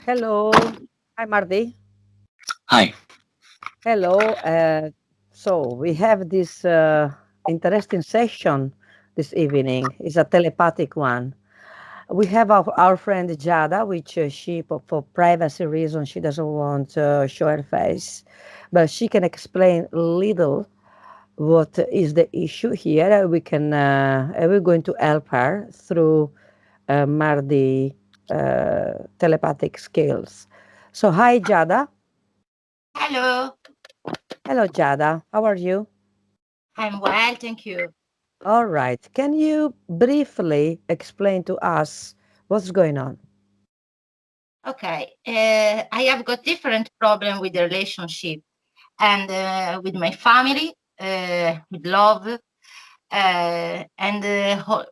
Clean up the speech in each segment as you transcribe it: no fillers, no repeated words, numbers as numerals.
Hello. Hi, Mardi. Hi. Hello. So we have this interesting session this evening. It's a telepathic one. We have our friend Giada, which for privacy reasons, she doesn't want to show her face, but she can explain little what is the issue here. We're going to help her through Mardi telepathic skills. So, hi, Giada. Hello, Hello, Giada. How are you? I'm well, thank you. All right. Can you briefly explain to us what's going on? Okay, I have got different problem with the relationship and with my family, with love, and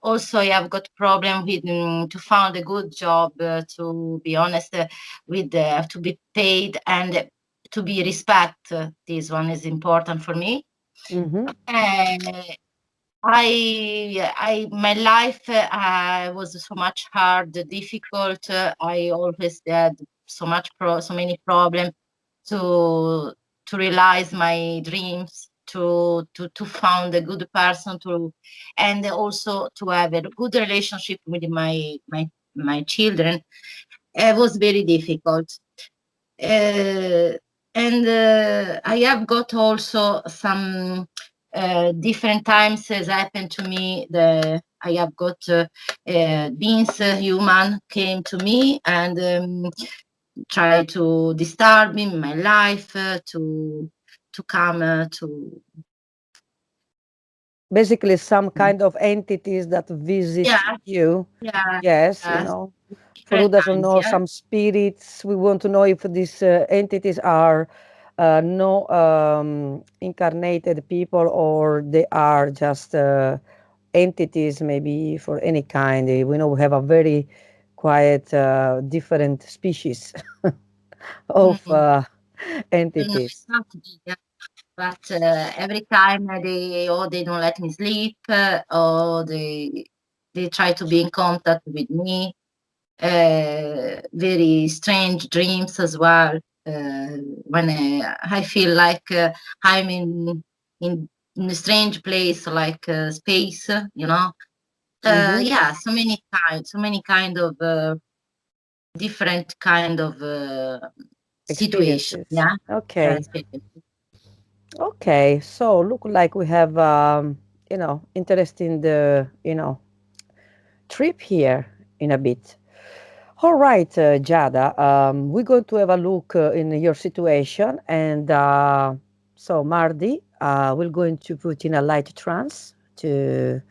also I have got problem with to find a good job. To be honest, with to be paid and to be respect. This one is important for me. Mm-hmm. Uh, my life was so much hard, difficult. I always had so many problems to realize my dreams, to find a good person and also to have a good relationship with my children. It was very difficult. Uh, and I have got also some different times has happened to me. I have got beings human came to me and try to disturb me in my life to come to Basically, some kind of entities that visit yeah you. yeah Yes, yeah for who different doesn't times know, yeah. some spirits. We want to know if these entities are no incarnated people or they are just entities, maybe for any kind. We know we have a very quiet, different species of Mm, entities. not big, but every time they don't let me sleep or they try to be in contact with me. Very strange dreams as well. When I feel like I'm in a strange place, like space, you know. Mm-hmm. Yeah, so many kind of different kind of situation. Experiences. Yeah, Okay. experience. Okay. So look like we have interesting trip here in a bit. All right, Giada, we're going to have a look in your situation, and so Mardi, we're going to put in a light trance to,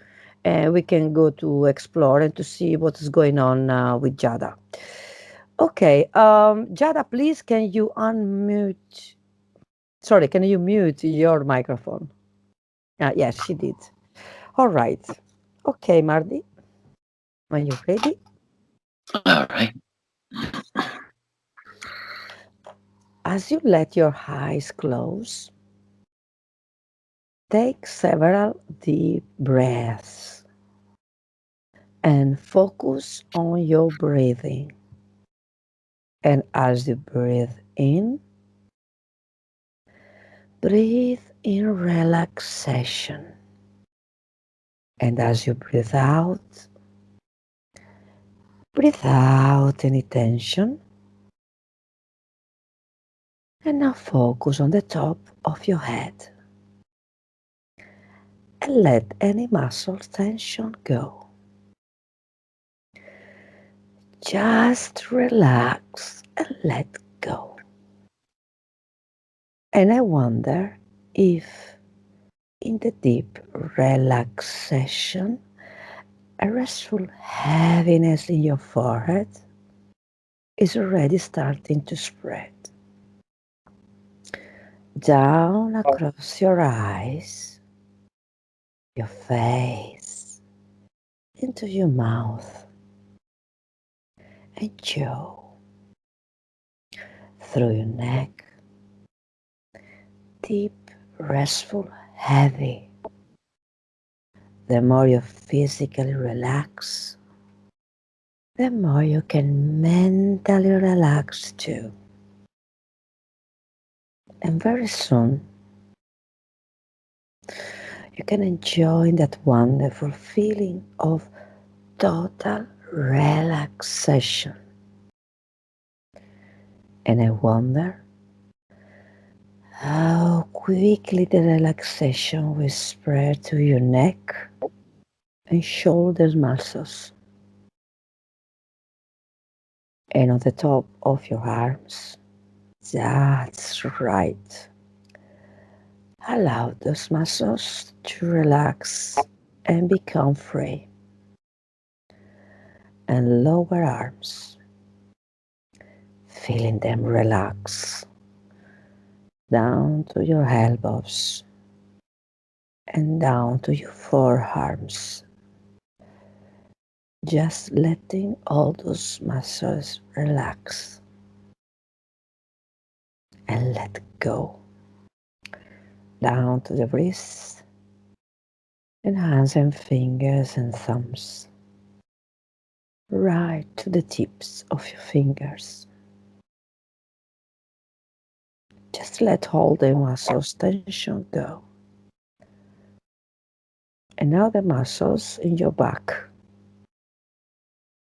and we can go to explore and to see what is going on with Giada. Okay, Giada, please, can you unmute? Sorry, can you mute your microphone? Yes, she did. All right. Okay, Mardi, when you're ready. All right. As you let your eyes close, take several deep breaths and focus on your breathing. And as you breathe in relaxation. And as you breathe out any tension. And now focus on the top of your head and let any muscle tension go. Just relax and let go. And I wonder if in the deep relaxation, a restful heaviness in your forehead is already starting to spread down across your eyes, your face, into your mouth and jaw, through your neck, deep, restful, heavy. The more you physically relax, the more you can mentally relax too. And very soon, you can enjoy that wonderful feeling of total relaxation. And I wonder how quickly the relaxation will spread to your neck and shoulder muscles and on the top of your arms. That's right. Allow those muscles to relax and become free. And lower arms, feeling them relax down to your elbows and down to your forearms. Just letting all those muscles relax and let go down to the wrists and hands and fingers and thumbs, right to the tips of your fingers. Just let all the muscles tension go. And now the muscles in your back,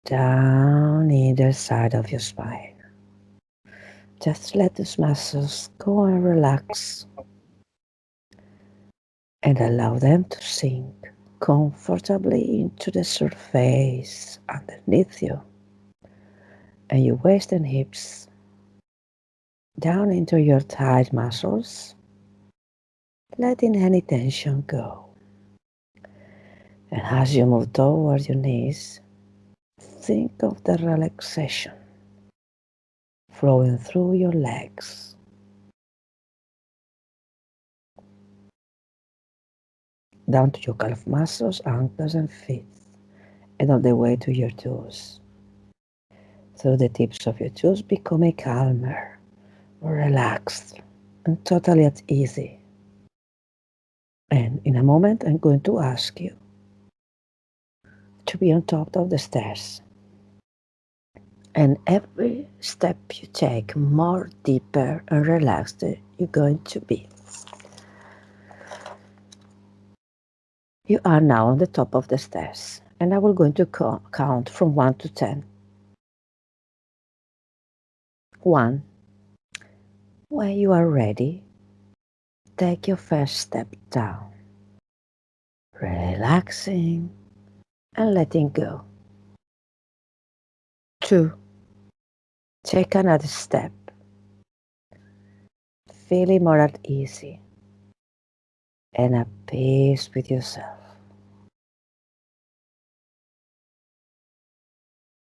down either side of your spine. Just let those muscles go and relax and allow them to sink comfortably into the surface underneath you and your waist and hips, down into your tight muscles, letting any tension go. And as you move toward your knees, think of the relaxation flowing through your legs, down to your calf muscles, ankles, and feet, and all the way to your toes. Through the tips of your toes, becoming calmer, relaxed, and totally at ease. And in a moment, I'm going to ask you to be on top of the stairs. And every step you take, more deeper and relaxed you're going to be. You are now on the top of the stairs, and I will going to count from 1 to 10. 1. When you are ready, take your first step down, relaxing and letting go. 2. Take another step, feeling more at ease and at peace with yourself.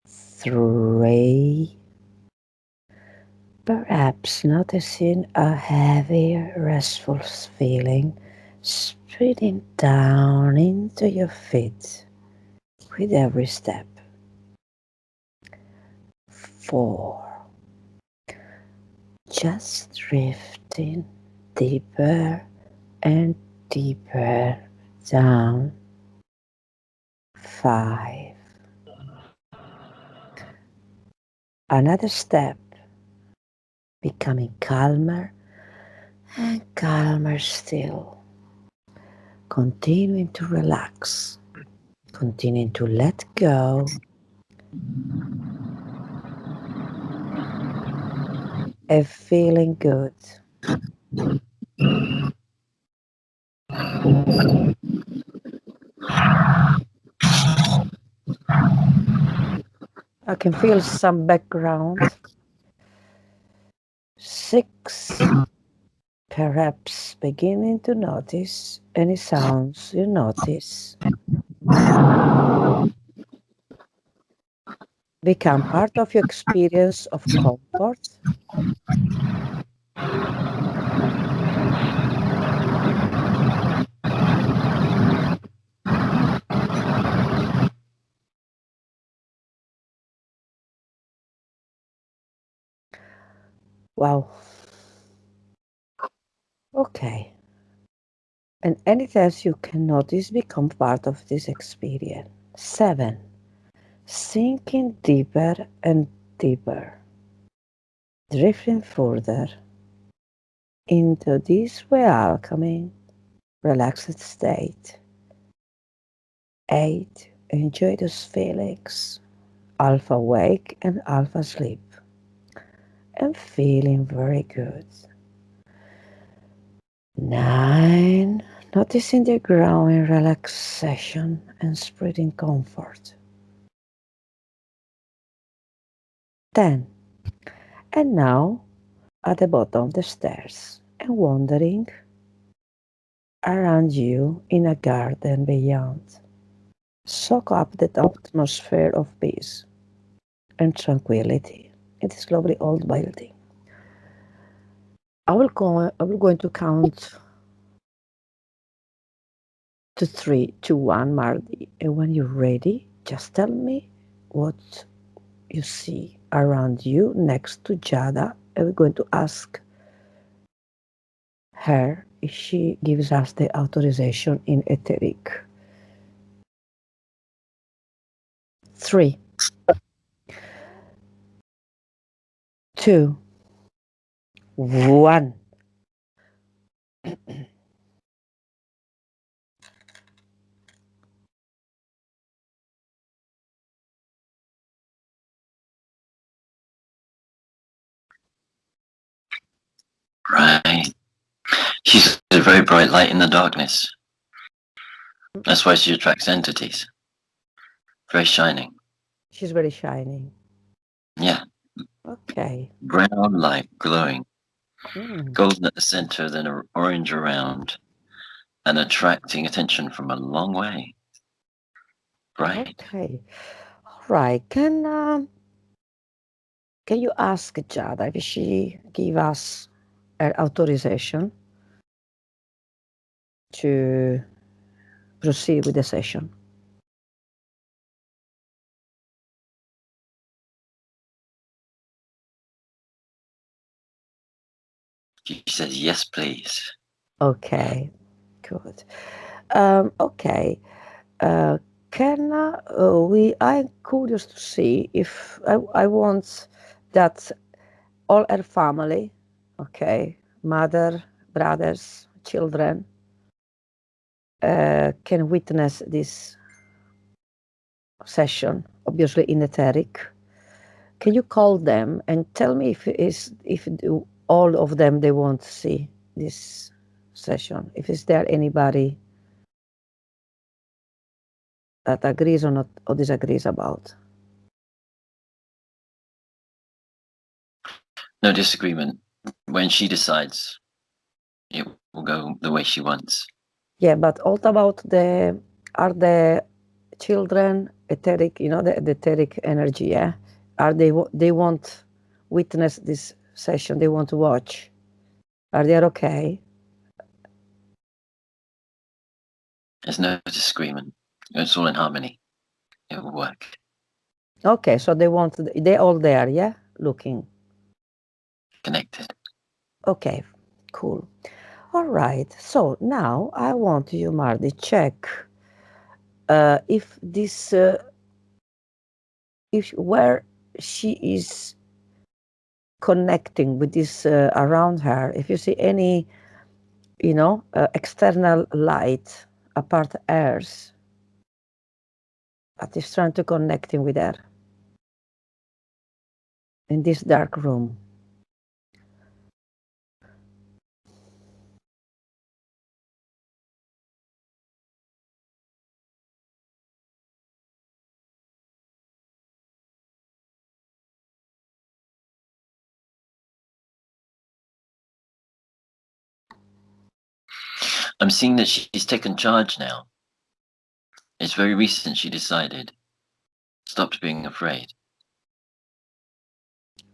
3. Perhaps noticing a heavy, restful feeling spreading down into your feet with every step. 4. Just drifting deeper and deeper down. 5. Another step, becoming calmer and calmer still. Continuing to relax, continuing to let go, and feeling good. I can feel some background. 6. Perhaps beginning to notice any sounds you notice become part of your experience of comfort. Wow. Okay. And anything else you can notice become part of this experience. 7. sinking deeper and deeper, drifting further into this welcoming, relaxed state. 8. Enjoy those feelings, alpha awake and alpha sleep, and feeling very good. 9. Noticing the growing relaxation and spreading comfort. 10. And now at the bottom of the stairs and wandering around you in a garden beyond. Soak up that atmosphere of peace and tranquility in this lovely old building. I will going to count to three, to one, Mardi. And when you're ready, just tell me what you see around you next to Giada. And we're going to ask her if she gives us the authorization in etheric. 3, 2, 1. Right. She's a very bright light in the darkness. That's why she attracts entities. Very shining. She's very shining. Yeah. Okay. Brown light glowing. Mm. Golden at the center, then orange around, and attracting attention from a long way. Bright. Okay. All right. Can you ask Giada if she give us her authorization to proceed with the session? She says, yes, please. Okay. Good. Okay. Uh, can we? I'm curious to see if I want that all her family, okay, mother, brothers, children, can witness this session, obviously in etheric. Can you call them and tell me if all of them they want to see this session? If is there anybody that agrees or not or disagrees about? No disagreement. When she decides, it will go the way she wants. Yeah, but all about the are the children etheric, the etheric energy, yeah? Are they want witness this session, they want to watch. Are they okay? There's no disagreement. It's all in harmony. It will work. Okay, so they all there, yeah? Looking. Connected. Okay, cool. All right. So now I want you, Mardi, check if this if where she is connecting with this around her, if you see any external light apart hers that is trying to connecting with her in this dark room. I'm seeing that she's taken charge now. It's very recent she decided. Stopped being afraid.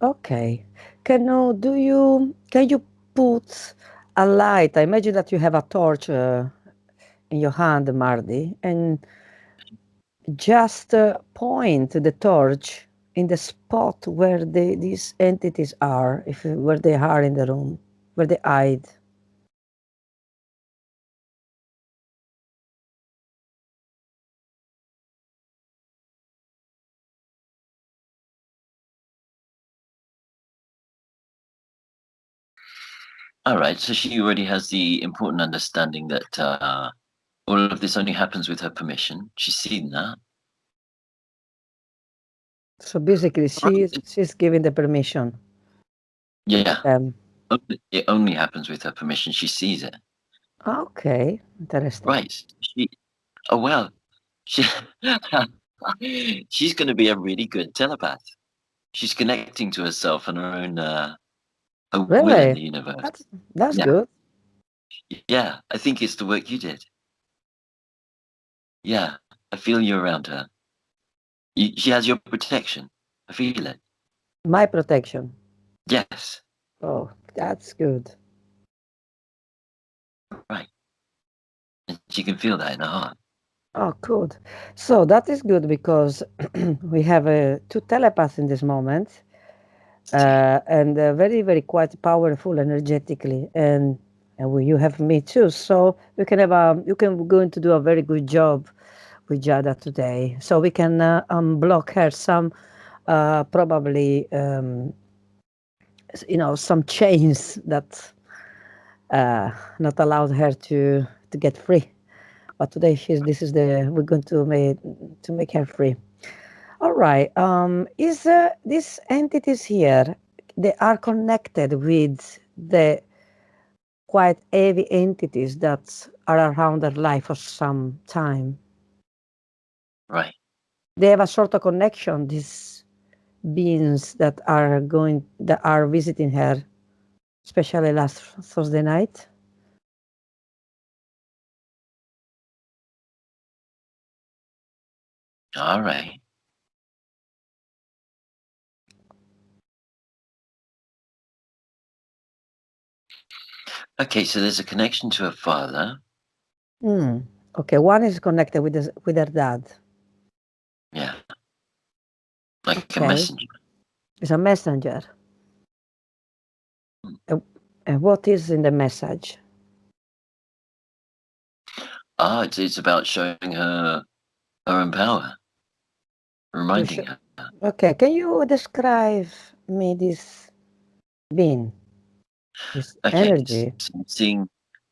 Okay. Can you put a light? I imagine that you have a torch in your hand, Mardi, and just point the torch in the spot where these entities are, if where they are in the room, where they hide. All right. So she already has the important understanding that all of this only happens with her permission. She's seen that. So basically, All right. she's giving the permission to Yeah. them. It only happens with her permission. She sees it. Okay, interesting. Right. She. Oh well. She. She's going to be a really good telepath. She's connecting to herself and her own her will in Really? the universe. That's Yeah. good. Yeah. I think it's the work you did. Yeah. I feel you around her. She has your protection. I feel it. My protection. Yes. Oh, that's good. Right. And she can feel that in her heart. Oh, good. So that is good because we have two telepaths in this moment, and very, very quite powerful energetically, and you have me too. So you can have you can going to do a very good job with Giada today. So we can unblock her some probably some chains that not allowed her to get free. But today this is the we're going to make her free. All right. Is these entities here? They are connected with the quite heavy entities that are around their life for some time. Right. They have a sort of connection. These beings that are visiting her, especially last Thursday night. All right. Okay, so there's a connection to her father. Hmm. Okay, one is connected with her dad. Yeah. Like a Okay, messenger. it's a messenger. And, and what is in the message? It's about showing her her own power, You reminding should, her. okay, can you describe me this being, this Okay, energy? so I'm seeing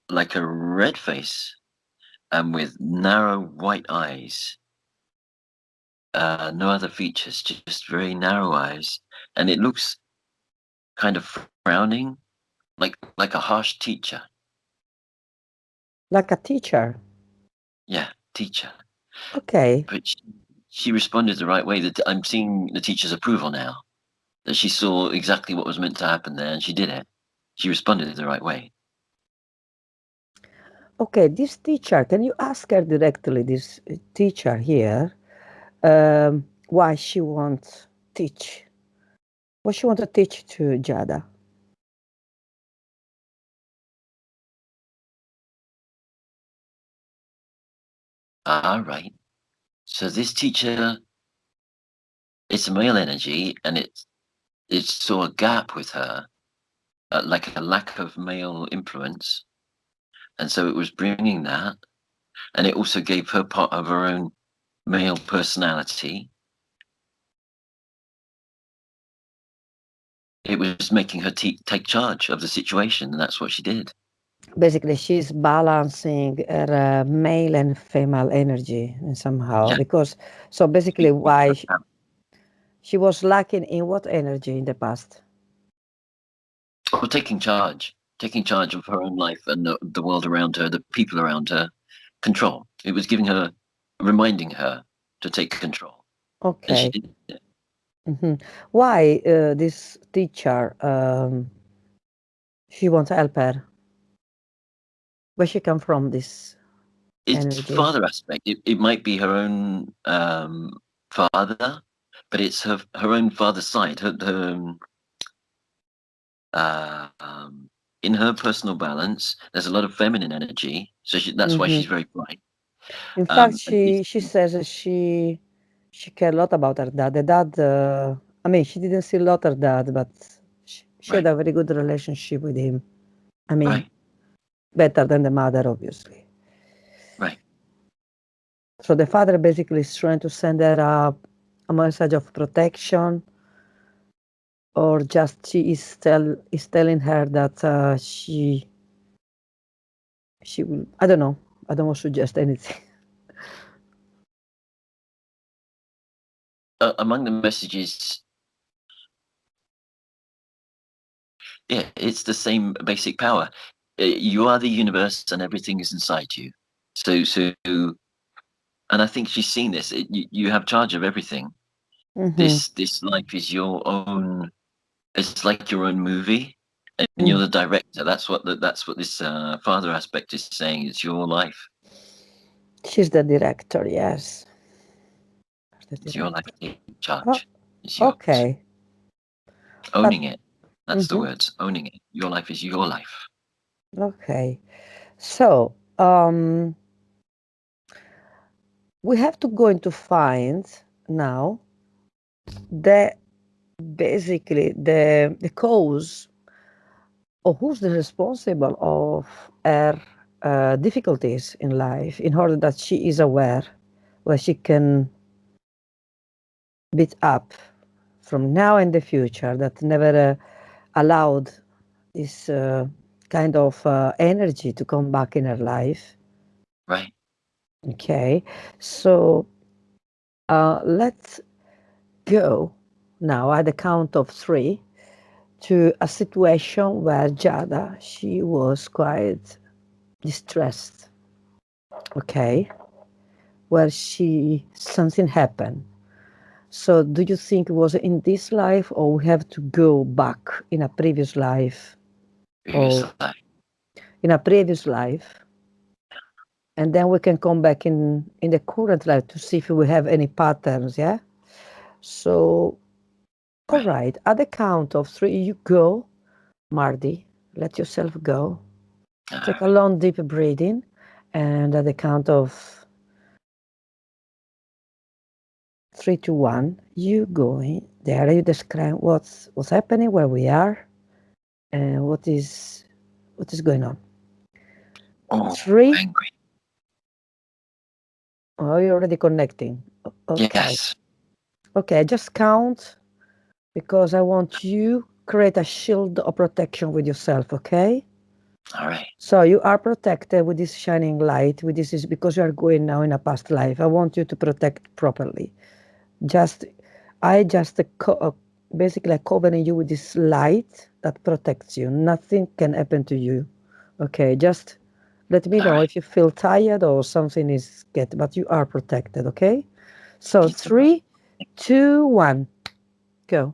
like a red face and with narrow white eyes. No other features, just very narrow eyes, and it looks kind of frowning, like a harsh teacher. Like a teacher? Yeah, teacher. Okay, But she responded the right way. That I'm seeing the teacher's approval now. That she saw exactly what was meant to happen there, and she did it. She responded the right way. okay. This teacher, can you ask her directly? This teacher here, why she wants teach? What she want to teach to Jada? All right. So this teacher, it's a male energy, and it saw a gap with her, like a lack of male influence, and so it was bringing that, and it also gave her part of her own male personality. It was making her take charge of the situation, and that's what she did. Basically, she's balancing her male and female energy and somehow Yeah, because so she, basically why she was lacking in what energy in the past? or taking charge of her own life and the world around her, the people around her, control. It was giving her, reminding her to take control, and she Okay. did it. Hmm. Why this teacher? She wants to help her. Where she come from? This It's energy. father aspect. It might be her own father, but it's her own father's side. Uh, um, in her personal balance, there's a lot of feminine energy, so that's why Hmm. she's very bright. In fact, And it's she says that she care a lot about her dad. The dad. I mean, she didn't see a lot her dad, but she had right, a very good relationship with him. I mean, right, better than the mother, obviously. right. So the father basically is trying to send her a message of protection or just she is telling her that she will. I don't know. I don't want to suggest anything. Among the messages, yeah, it's the same basic power. You are the universe, and everything is inside you. So, and I think she's seen this. You have charge of everything. Mm-hmm. This life is your own. It's like your own movie, and you're Mm. the director. That's what this father aspect is saying. It's your life. She's the director. Yes, the It's your life director. to take charge. Oh, It's yours. okay. But Owning it. That's the mhm, words. Owning it. Your life is your life. okay. So we have to go into find now the basically the cause or who's the responsible of her difficulties in life in order that she is aware where she can beat up from now in the future that never allowed this kind of energy to come back in her life. Right. Okay, so let's go now at the count of three to a situation where Giada she was quite distressed. Okay, where she something happened. So, do you think it was in this life, or we have to go back in a previous life, Previous or life. in a previous life, and then we can come back in the current life to see if we have any patterns? Yeah. So, all Right. right. At the count of three, you go, Mardi. Let yourself go. Uh, Take a long, deep breathing, and at the count of 3 to 1, you going there. You describe what's happening, where we are, and what is going on. oh, 3. angry. Oh, you're already connecting. Okay. Yes. Okay, just count because I want you create a shield of protection with yourself, okay? All right. So you are protected with this shining light, with this is because you are going now in a past life. I want you to protect properly. Just I just basically covering you with this light that protects you. Nothing can happen to you. Okay, just let me All know right. if you feel tired or something is get, but you are protected, okay? So Thank you so much. 3, 2, 1, go.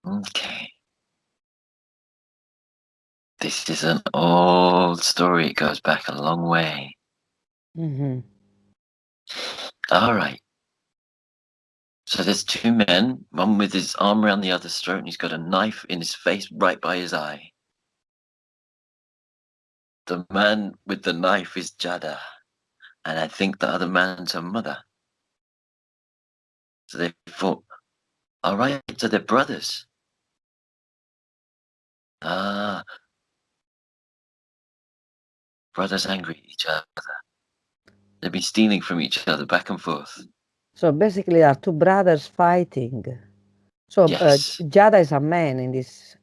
Okay. This is an old story. It goes back a long way. Mm-hmm. All right. So there's two men, one with his arm around the other's throat, and he's got a knife in his face right by his eye. The man with the knife is Giada, and I think the other man's her mother. So they thought, all right, so they're brothers. Ah, brothers angry at each other. They've been stealing from each other back and forth. So basically, there are two brothers fighting. So Yes, Jada is a man in this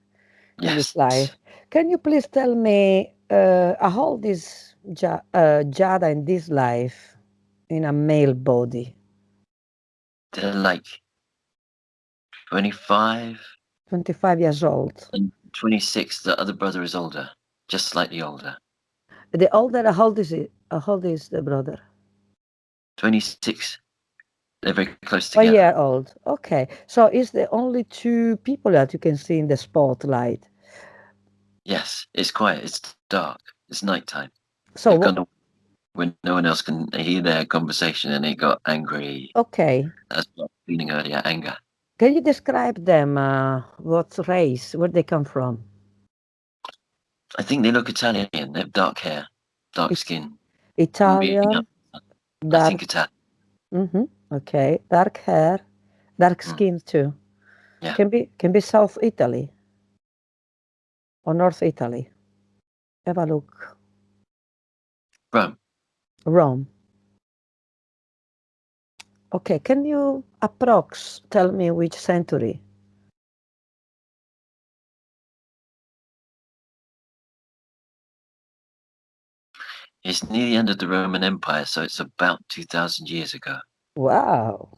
yes. life. Can you please tell me how old is Jada in this life in a male body? They're like 25 25 years old. and 26. The other brother is older, just slightly older. The older, how old is it? How old is the brother? 26. They're very close 1 year together. old. Okay. So is the only two people that you can see in the spotlight. Yes, it's quiet. It's dark. It's nighttime. So They've gone when no one else can hear their conversation, and it got angry. okay. That's what feeling earlier, anger. Can you describe them? What race? Where they come from? I think they look Italian. They have dark hair, dark It's skin, and being up. Italian, I think dark. Italian. Mm-hmm. Okay. Dark hair, dark Mm, skin too. yeah, Can be South Italy or North Italy. Have a look. Rome. Rome. Okay, can you approx tell me which century? It's near the end of the Roman Empire, so it's about 2,000 years ago. Wow,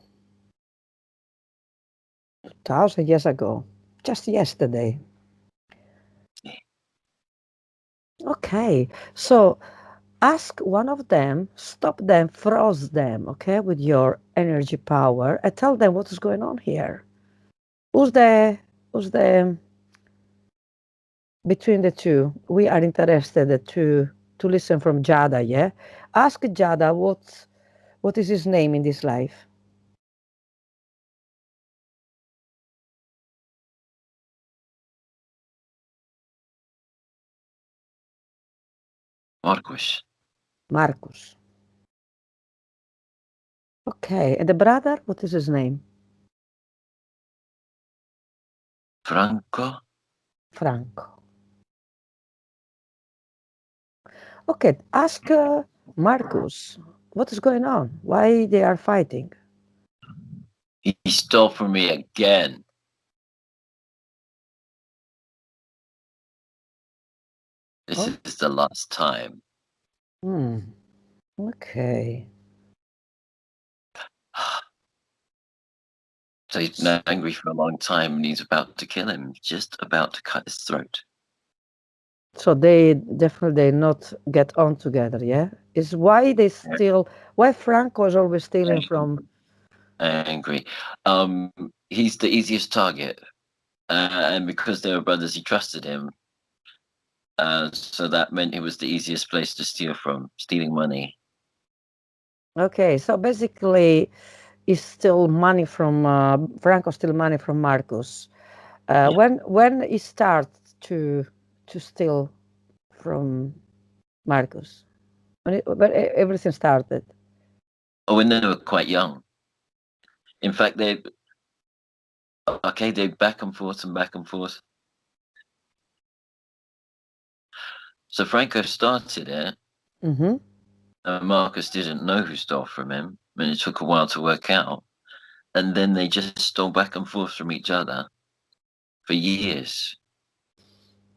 1,000 years ago, just yesterday. Yeah. Okay, so ask one of them, stop them, froze them, okay, with your energy power, and tell them what is going on here. Who's the between the two? We are interested to listen from Giada, yeah? Ask Giada what is his name in this life? Marcus. Marcus. Okay, and the brother, what is his name? Franco. Franco. Okay, ask Marcus what is going on, why they are fighting. He stole from me again. This Oh, is the last time. hmm. Okay. So he's been angry for a long time and he's about to kill him, just about to cut his throat. So they definitely not get on together, yeah? Is why they still why Franco is always stealing from. Angry. He's the easiest target. And because they were brothers, he trusted him. So that meant it was the easiest place to steal from, stealing money. Okay, so basically is still money from Franco still money from Marcus. Yeah. When he starts to steal from Marcus? When everything started. Oh, when they were quite young. In fact, they back and forth and back and forth. So Franco started it, Mm-hmm. and Marcus didn't know who stole from him, and it took a while to work out. And then they just stole back and forth from each other for years,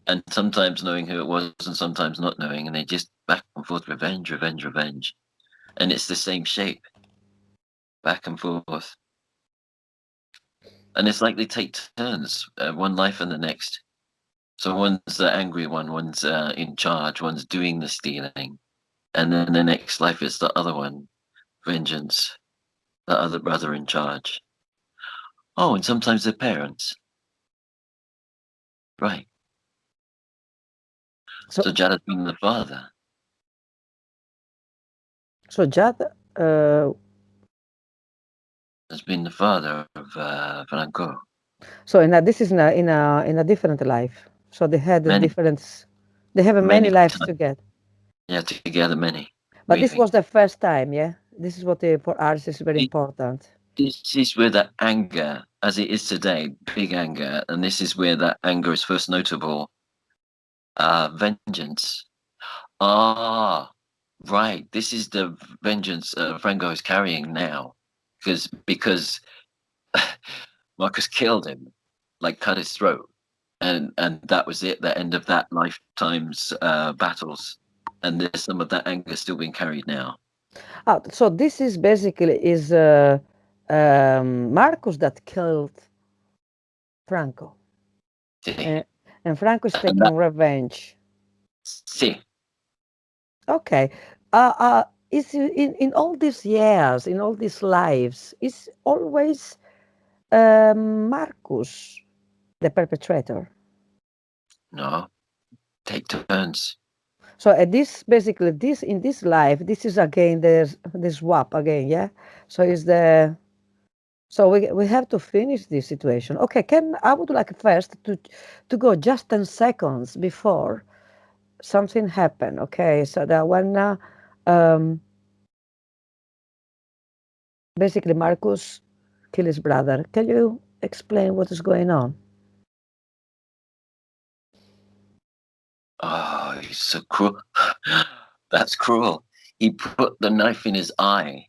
and sometimes knowing who it was and sometimes not knowing, and they just back and forth, revenge, revenge, revenge, and it's the same shape, back and forth, and it's like they take turns, one life and the next. So one's the angry one, one's in charge, one's doing the stealing, and then the next life is the other one, vengeance, the other brother in charge. Oh, and sometimes they're parents, right? So So Jada's been the father, so Jad, uh, has been the father of Franco so this is in a different life. So they had a many, different. They have many many lives times. together. Yeah, together many, But this weaving. was the first time, yeah. This is what for artists is very important. This is where that anger, as it is today, big anger, and this is where that anger is first notable. Vengeance. Ah, right. This is the vengeance Franco is carrying now, because Marcus killed him, like cut his throat, and that was it. The end of that lifetime's battles, and there's some of that anger still being carried now. So this is basically is Marcus that killed Franco, See, uh, and Franco is and that taking revenge. see. Okay. Is in all these years, in all these lives, is always Marcus the perpetrator. No, take turns. So this basically this in this life, this is again there's this swap again, yeah. So is the so we have to finish this situation. Okay, can I would like first to go just 10 seconds before something happened. Okay, so that when um, basically Marcus killed his brother. Can you explain what is going on? Oh, he's so cruel. That's cruel. He put the knife in his eye,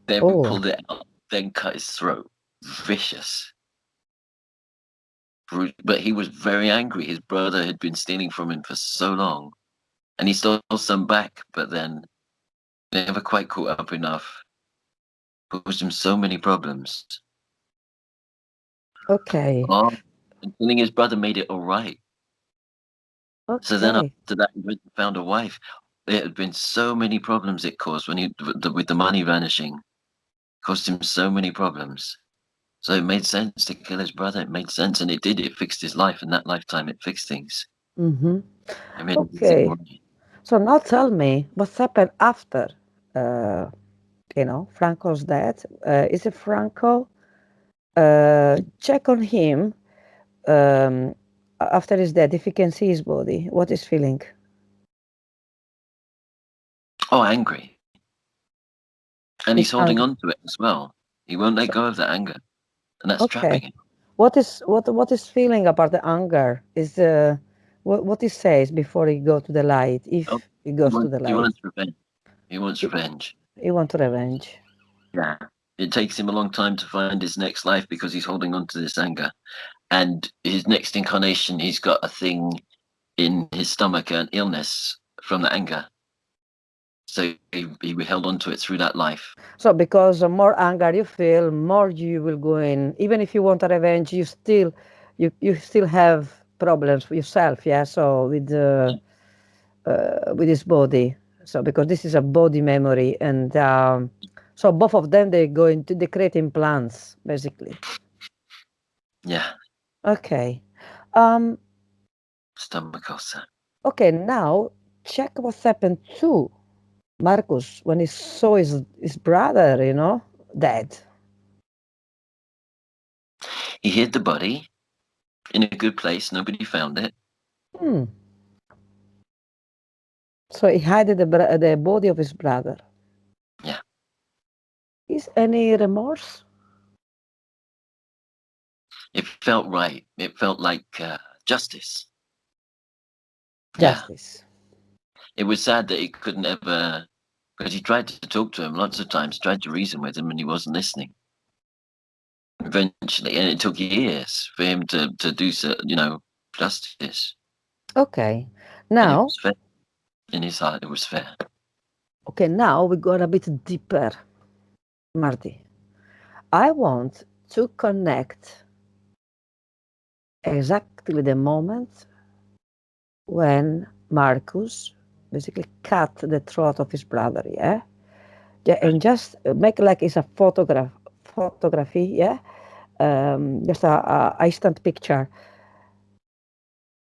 then Oh, pulled it out, then cut his throat. Vicious. But he was very angry. His brother had been stealing from him for so long, and he stole some back, but then never quite caught up enough. Caused him so many problems. okay. Oh, and killing his brother made it all right. So then Okay. after that, he went and found a wife. There had been so many problems it caused when with the money vanishing. Caused him so many problems. So it made sense to kill his brother. It made sense, and it did. It fixed his life. In that lifetime, it fixed things. Mm-hmm. It made everything Okay. right. So now tell me what's happened after, uh, Franco's death. Is it Franco? Check on him um, after his death if he can see his body. What is feeling? Oh, angry. And he's He's holding angry. on to it as well. He won't let So, go of that anger. And that's trapping okay. him. What is feeling about the anger? Is what he says before he go to the light? Oh, If he goes to the he light, wants revenge. He wants he, revenge. he want revenge. Yeah. It takes him a long time to find his next life because he's holding on to this anger. And his next incarnation, he's got a thing in his stomach, an illness from the anger. So he held on to it through that life. So because the more anger you feel, more you will go in. Even if you want a revenge, you still have problems with yourself. Yeah. So with his body. So because this is a body memory, and so both of them they create implants basically. Yeah. Okay. Um. Stomach ulcer. Okay. Now check what's happened to Marcus when he saw his brother. Dead. He hid the body in a good place. Nobody found it. Hmm. So he hid the body of his brother. Yeah. Is any remorse? It felt right. It felt like justice. Yeah. Justice. It was sad that he couldn't ever, because he tried to talk to him lots of times, tried to reason with him, and he wasn't listening. Eventually, and it took years for him to do so, justice. Okay. And it Now, was fair. In his heart, it was fair. okay, now we go a bit deeper, Marty. I want to connect exactly the moment when Marcus basically cut the throat of his brother, yeah? Yeah, and just make like it's a photography, yeah? Just a instant picture.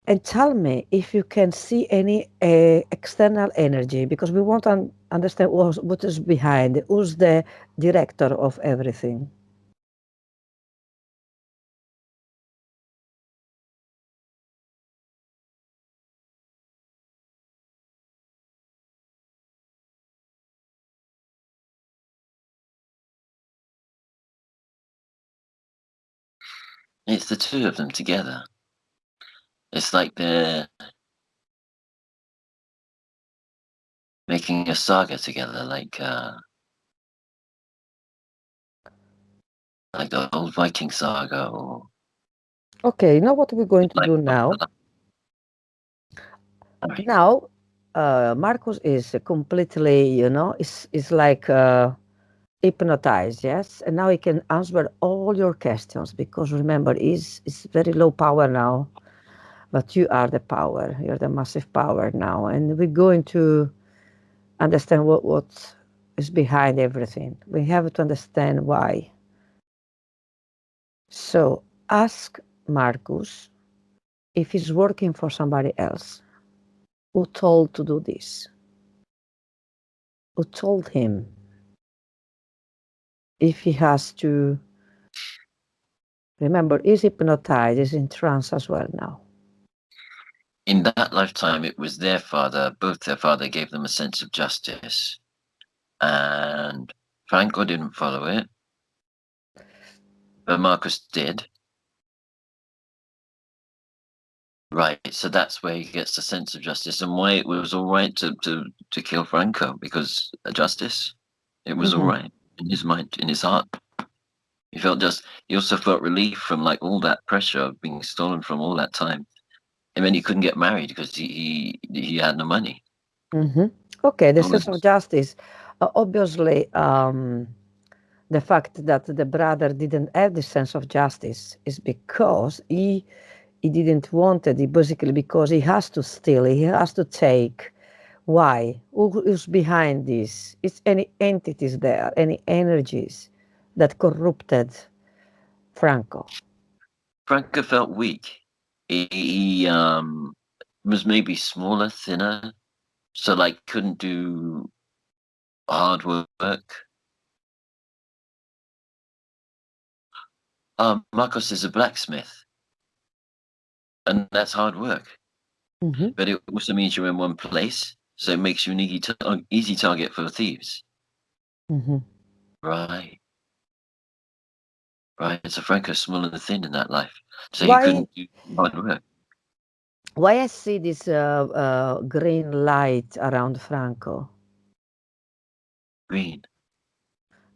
And tell me if you can see any external energy, because we want to understand what is behind, who's the director of everything. It's the two of them together. It's like they're making a saga together, like the old Viking saga, or Okay, you know what we're going to like do now? sorry. Now, Marcus is completely, is like hypnotized, yes? And now he can answer all your questions because remember, he's very low power now, but you are the power. You're the massive power now. And we're going to understand what is behind everything. We have to understand why. So ask Marcus if he's working for somebody else. Who told to do this? Who told him if he has to remember is hypnotized, is in trance as well now? In that lifetime, it was their father. Both their father gave them a sense of justice, and Franco didn't follow it, but Marcus did. Right. So that's where he gets the sense of justice and why it was all right to kill Franco, because justice, it was all Hmm. right in his mind, in his heart. He felt just. He also felt relief from like all that pressure of being stolen from all that time, and then he couldn't get married because he had no money. Hmm. Okay, the All sense of this. justice. Obviously, the fact that the brother didn't have the sense of justice is because he didn't want it. He basically because he has to steal, he has to take. Why? Who is behind this? Is any entities there? Any energies that corrupted Franco? Franco felt weak. He was maybe smaller, thinner, so like couldn't do hard work. Marcos is a blacksmith, and that's hard work. Hmm. But it also means you're in one place, so it makes you an easy target for thieves. Hmm. Right, right. So Franco's small and thin in that life, so he Why? couldn't do hard work. Why I see this green light around Franco? Green,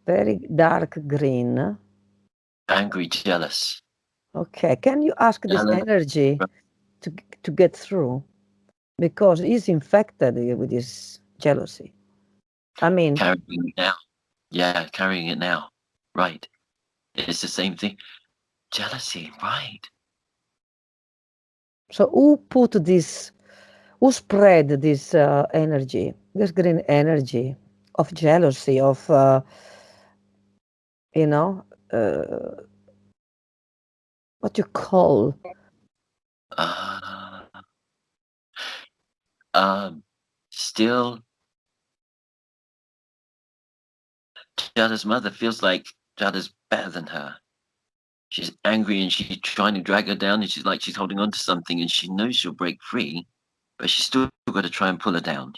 Very dark green. angry, jealous. Okay, can you ask this Jealous, energy to to get through? Because he's infected with this jealousy. I mean, carrying it now. Yeah, carrying it now. Right. It's the same thing. Jealousy, right. so who put this? Who spread this energy, this green energy of jealousy, of you know, uh, what you call? Uh, um, still, Jada's mother feels like Jada's better than her. She's angry and she's trying to drag her down, and she's like she's holding on to something, and she knows she'll break free, but she's still got to try and pull her down.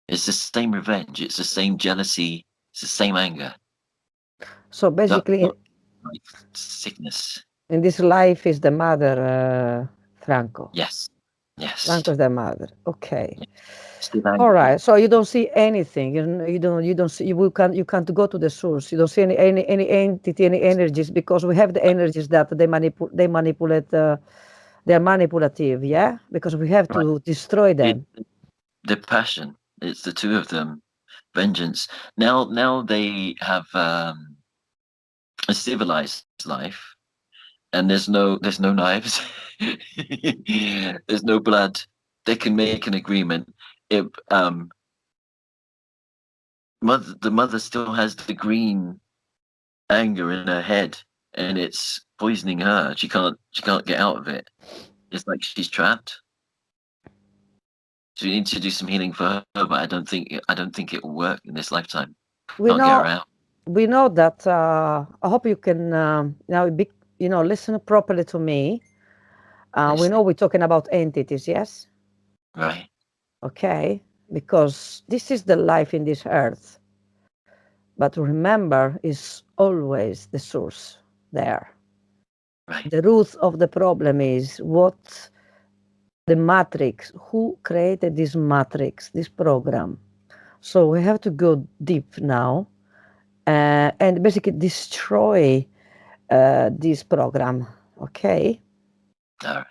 It's the same revenge. It's the same jealousy. It's the same anger. So That basically, like sickness. in this life is the mother, Franco. Yes, Franco yes. is the mother. Okay. Yeah. Still All angry. right. So you don't see anything. You don't see. You can't go to the source. You don't see any entity, any energies because we have the energies that they manipulate. They are manipulative. Yeah, because we have Right. to destroy It, them. the passion. It's the two of them. Vengeance. Now they have a civilized life, and there's no knives. There's no blood. They can make an agreement. If the mother still has the green anger in her head, and it's poisoning her. She can't get out of it. It's like she's trapped. So we need to do some healing for her, but I don't think it will work in this lifetime. We Can't get her know. out. We know that. I hope you can now listen properly to me. We know Listening, we're talking about entities. Yes. right, Okay. Because this is the life in this earth. But remember, is always the source there. right. The root of the problem is what the matrix, who created this matrix, this program. So we have to go deep now and basically destroy this program. Okay, All right.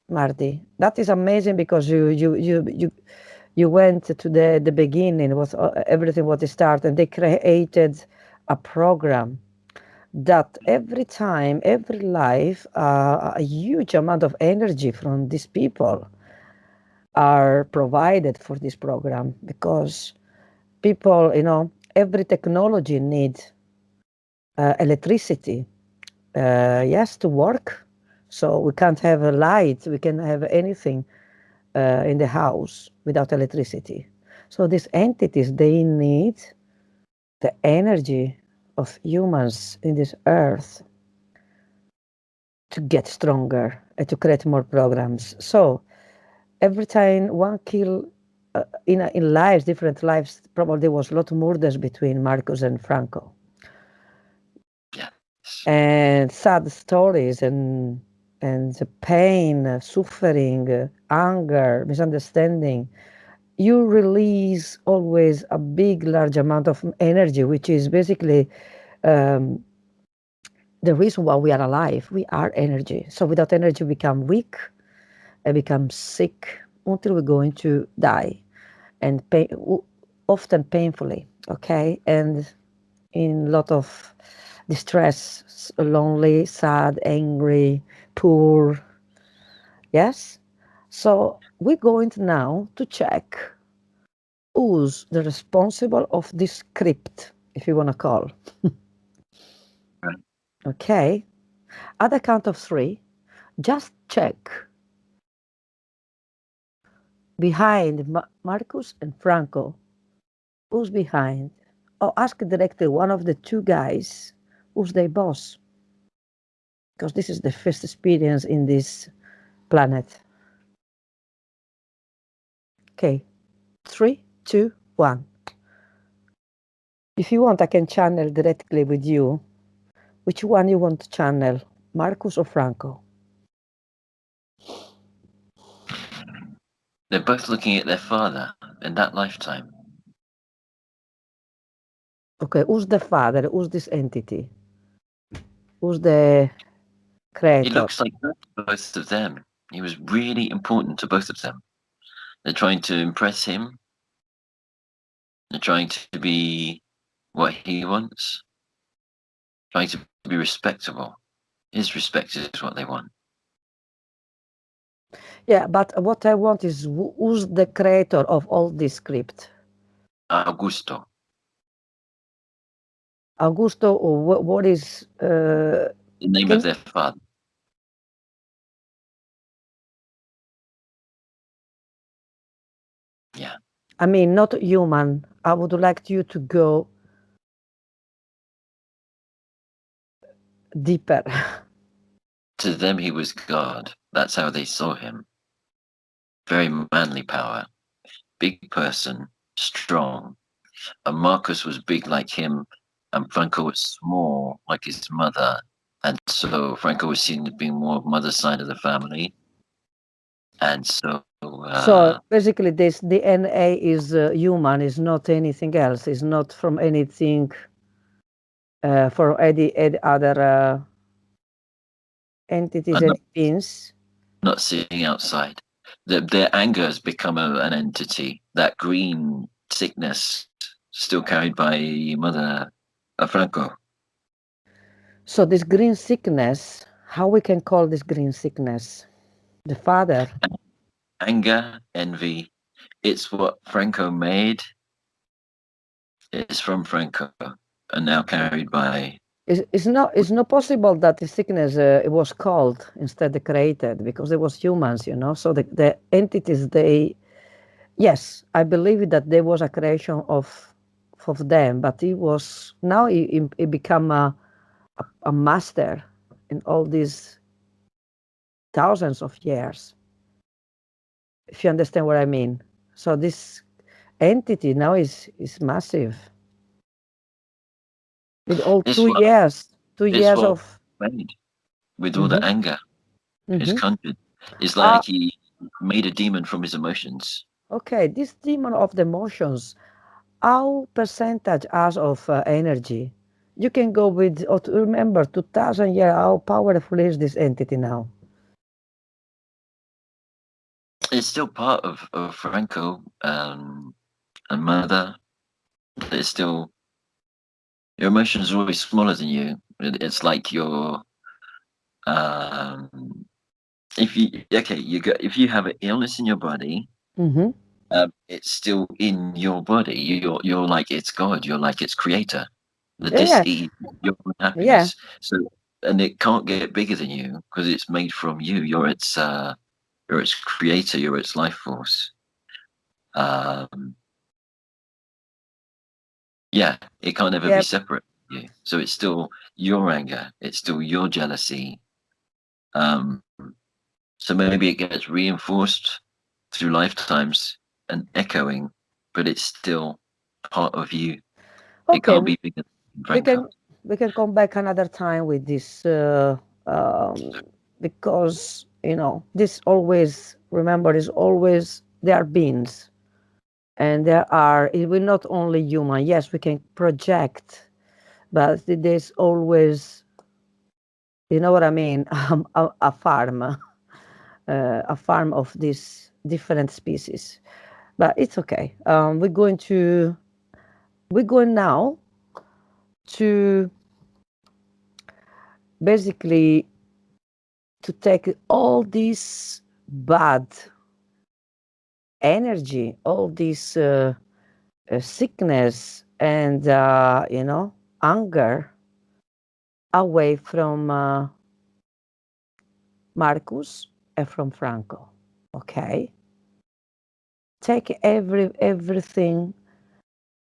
Marty, that is amazing because you went to the beginning was everything what they started and they created a program that every time, every life, a huge amount of energy from these people are provided for this program because people, every technology needs electricity, yes, to work. So we can't have a light, we can have anything in the house without electricity. So these entities, they need the energy of humans in this earth to get stronger and to create more programs. So every time one kill in lives, different lives, probably there was a lot of murders between Marcos and Franco, Yes. and sad stories, and and the pain, suffering, anger, misunderstanding, you release always a big, large amount of energy, which is basically um, the reason why we are alive. We are energy. So without energy, we become weak and become sick until we're going to die, and often painfully. Okay, and in a lot of distress, lonely, sad, angry, poor. Yes. So we're going to now to check who's the responsible of this script, if you want to call. Right. Okay. At the count of three, just check behind Marcus and Franco. Who's behind? Or ask directly one of the two guys who's their boss. Because this is the first experience in this planet. Okay. Three, two, one. If you want, I can channel directly with you. Which one you want to channel, Marcus or Franco? They're both looking at their father in that lifetime. Okay, who's the father? Who's this entity? Who's the It creator? looks like both of them. He was really important to both of them. They're trying to impress him. They're trying to be what he wants. Trying to be respectable. His respect is what they want. Yeah, but what I want is who's the creator of all this script? Augusto, Augusto, or what is? the name of Can their father. Yeah. I mean not human? I would like you to go deeper. To them, he was God. That's how they saw him. Very manly power. Big person. Strong. And Marcus was big like him, and Franco was small like his mother. And so Franco was seen as being more mother's side of the family. And so, So basically, this DNA is human, is not anything else. Is not from anything for any other entities, I'm any beings. not seeing outside. Their anger has become an entity. That green sickness still carried by mother Franco. So this green sickness, how we can call this green sickness? The father Anger, envy. It's what Franco made. It's from Franco, and now carried by. it's not possible that the sickness it was called instead of created because it was humans, you know. So the entities they yes, I believe that there was a creation of them, but it was now it become a master in all these thousands of years. If you understand what I mean. So this entity now is massive. With all It's what 2 it's years what of made with all the hmm anger he's hmm conjured. It's uh, like he made a demon from his emotions. okay, this demon of the emotions, how percentage as of energy? You can go with, or to remember 2000 years, how powerful is this entity now? It's still part of Franco and Mother. It's still your emotions are always smaller than you. It's like your if you okay you go if you have an illness in your body, Mm-hmm. it's still in your body. You're like its God. You're like its creator. The Yeah, dis-ease, your yeah. happiness. So and it can't get bigger than you because it's made from you. You're its creator. You're its life force. Um, yeah, it can't ever be Yeah, separate from you. So it's still your anger. It's still your jealousy. Um, so maybe it gets reinforced through lifetimes and echoing, but it's still part of you. It okay. can't be bigger than We Franco. can we can come back another time with this because this always, remember, is always, there are beings, and there are, it will not only human. Yes, we can project, but there's always, you know what I mean, a farm of these different species. But it's okay. We're going now to basically to take all this bad energy, all this sickness and anger away from Marcus and from Franco. Okay, take everything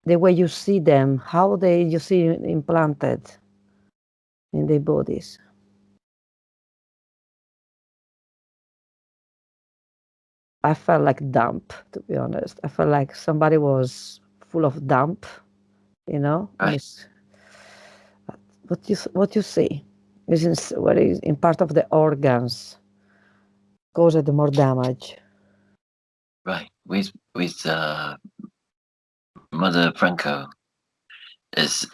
the way you see them, how they you see implanted in their bodies. I felt like dump, to be honest. I felt like somebody was full of dump, when Right, it's what you see is what is in part of the organs caused more damage. right. With Mother Franco, there's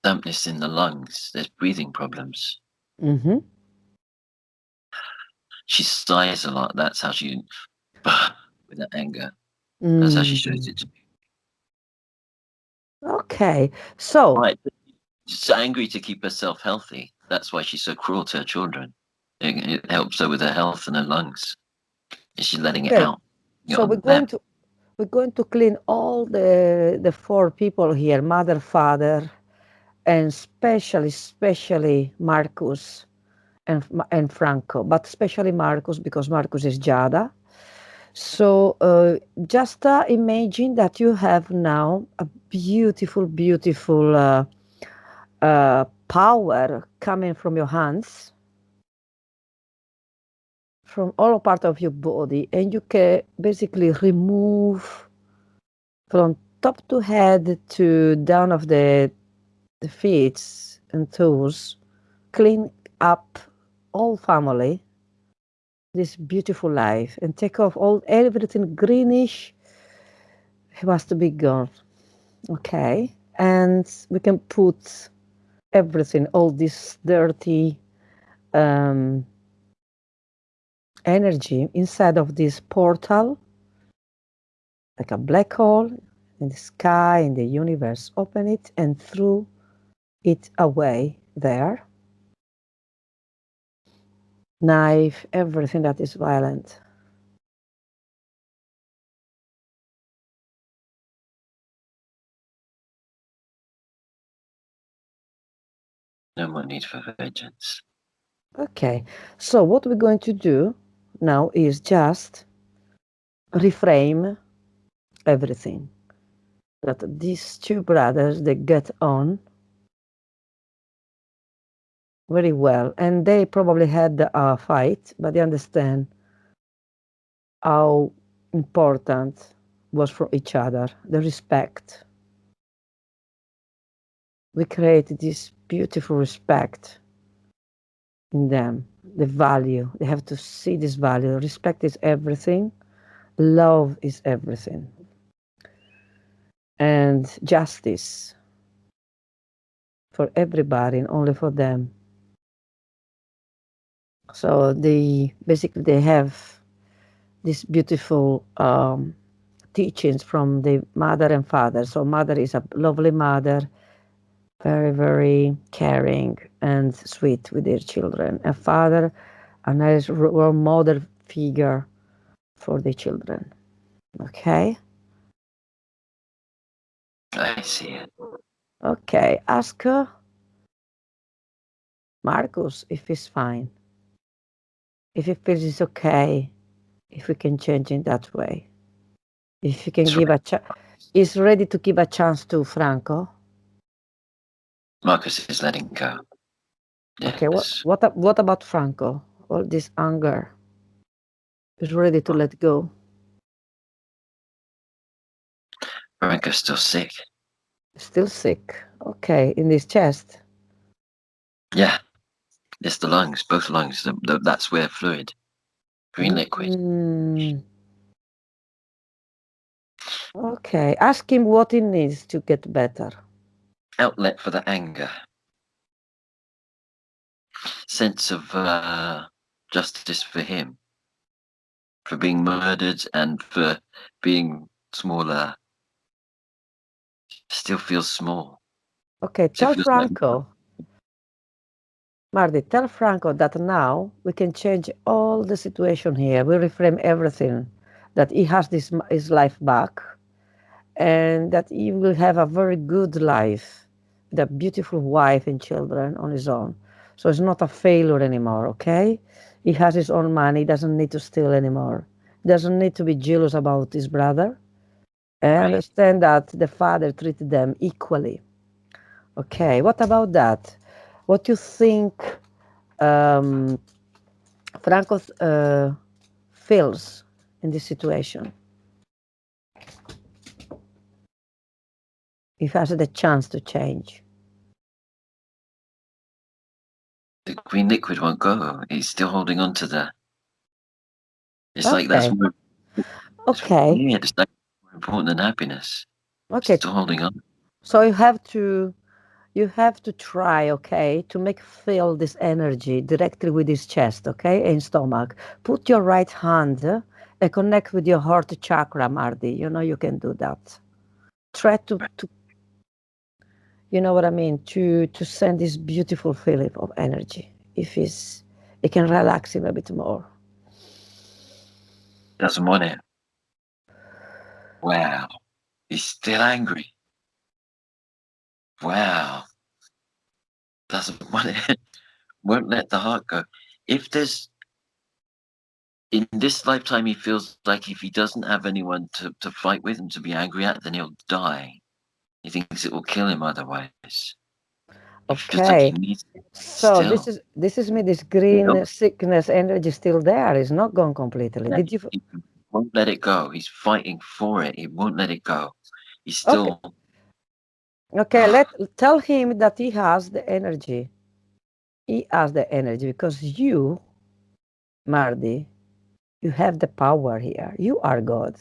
dampness in the lungs. There's breathing problems. Mm-hmm. She sighs a lot. That's how she, with that anger. That's how she shows Mm. it to me. Okay, so Right. She's angry to keep herself healthy. That's why she's so cruel to her children. It helps her with her health and her lungs. She's letting it okay, out so on them. we're going to clean all the four people here, mother, father, and especially Marcus and Franco, but especially Marcus because Marcus is Giada. So just imagine that you have now a beautiful power coming from your hands, from all part of your body, and you can basically remove from top to head to down of the feet and toes, clean up all family, this beautiful life, and take off all everything greenish. It has to be gone. Okay, and we can put everything, all this dirty um, energy inside of this portal, like a black hole in the sky, in the universe. Open it and throw it away there. Knife, everything that is violent. No more need for vengeance. Okay, so what we're going to do now is just reframe everything. That these two brothers they get on very well, and they probably had a fight, but they understand how important was for each other, the respect. We created this beautiful respect in them, the value. They have to see this value. Respect is everything, love is everything, and justice for everybody and only for them. So they basically they have this beautiful teachings from the mother and father. So mother is a lovely mother, very very caring and sweet with their children. And father, a nice role model figure for the children. Okay. I see it. Okay. Ask Marcus if he's fine, if he feels it's okay, if we can change in that way, if he can That's give right. a chance, is ready to give a chance to Franco. Marcus is letting go. Okay, Yes. what about Franco? All this anger is ready to let go. Franco's still sick. Still sick. Okay, in his chest. Yeah. It's the lungs, both lungs. That's where fluid, green liquid. Mm, okay. Ask him what he needs to get better. Outlet for the anger, sense of justice for him, for being murdered and for being smaller. Still feels small. Okay, Still tell feels like Franco, Marty, tell Franco that now we can change all the situation here. We reframe everything, that he has his life back, and that he will have a very good life with a beautiful wife and children on his own. So it's not a failure anymore, okay? He has his own money, he doesn't need to steal anymore. He doesn't need to be jealous about his brother. And right. understand that the father treated them equally. Okay, what about that? What you think um, Franco feels in this situation? If he has the chance to change. The green liquid won't go. He's still holding on to the. It's like that's Okay, more. It's okay, weird. It's like more important than happiness. okay. Still holding on. So you have to try, okay, to make feel this energy directly with his chest, okay, and stomach. Put your right hand and connect with your heart chakra, Mardi. You know you can do that. Try to you know what I mean, to send this beautiful feeling of energy. If he's it can relax him a bit more. Doesn't want it. Wow. He's still angry. Wow. Doesn't want it. Won't let the heart go. If there's in this lifetime, he feels like if he doesn't have anyone to fight with and to be angry at, then he'll die. He thinks it will kill him otherwise. He feels like he Okay. needs So still. this is me, this You know? green sickness energy still there. It's not gone completely. Yeah, Did you he won't let it go. He's fighting for it. He won't let it go. He's okay. still. Okay, tell him that he has the energy. He has the energy because you, Mardi, you have the power here. You are God.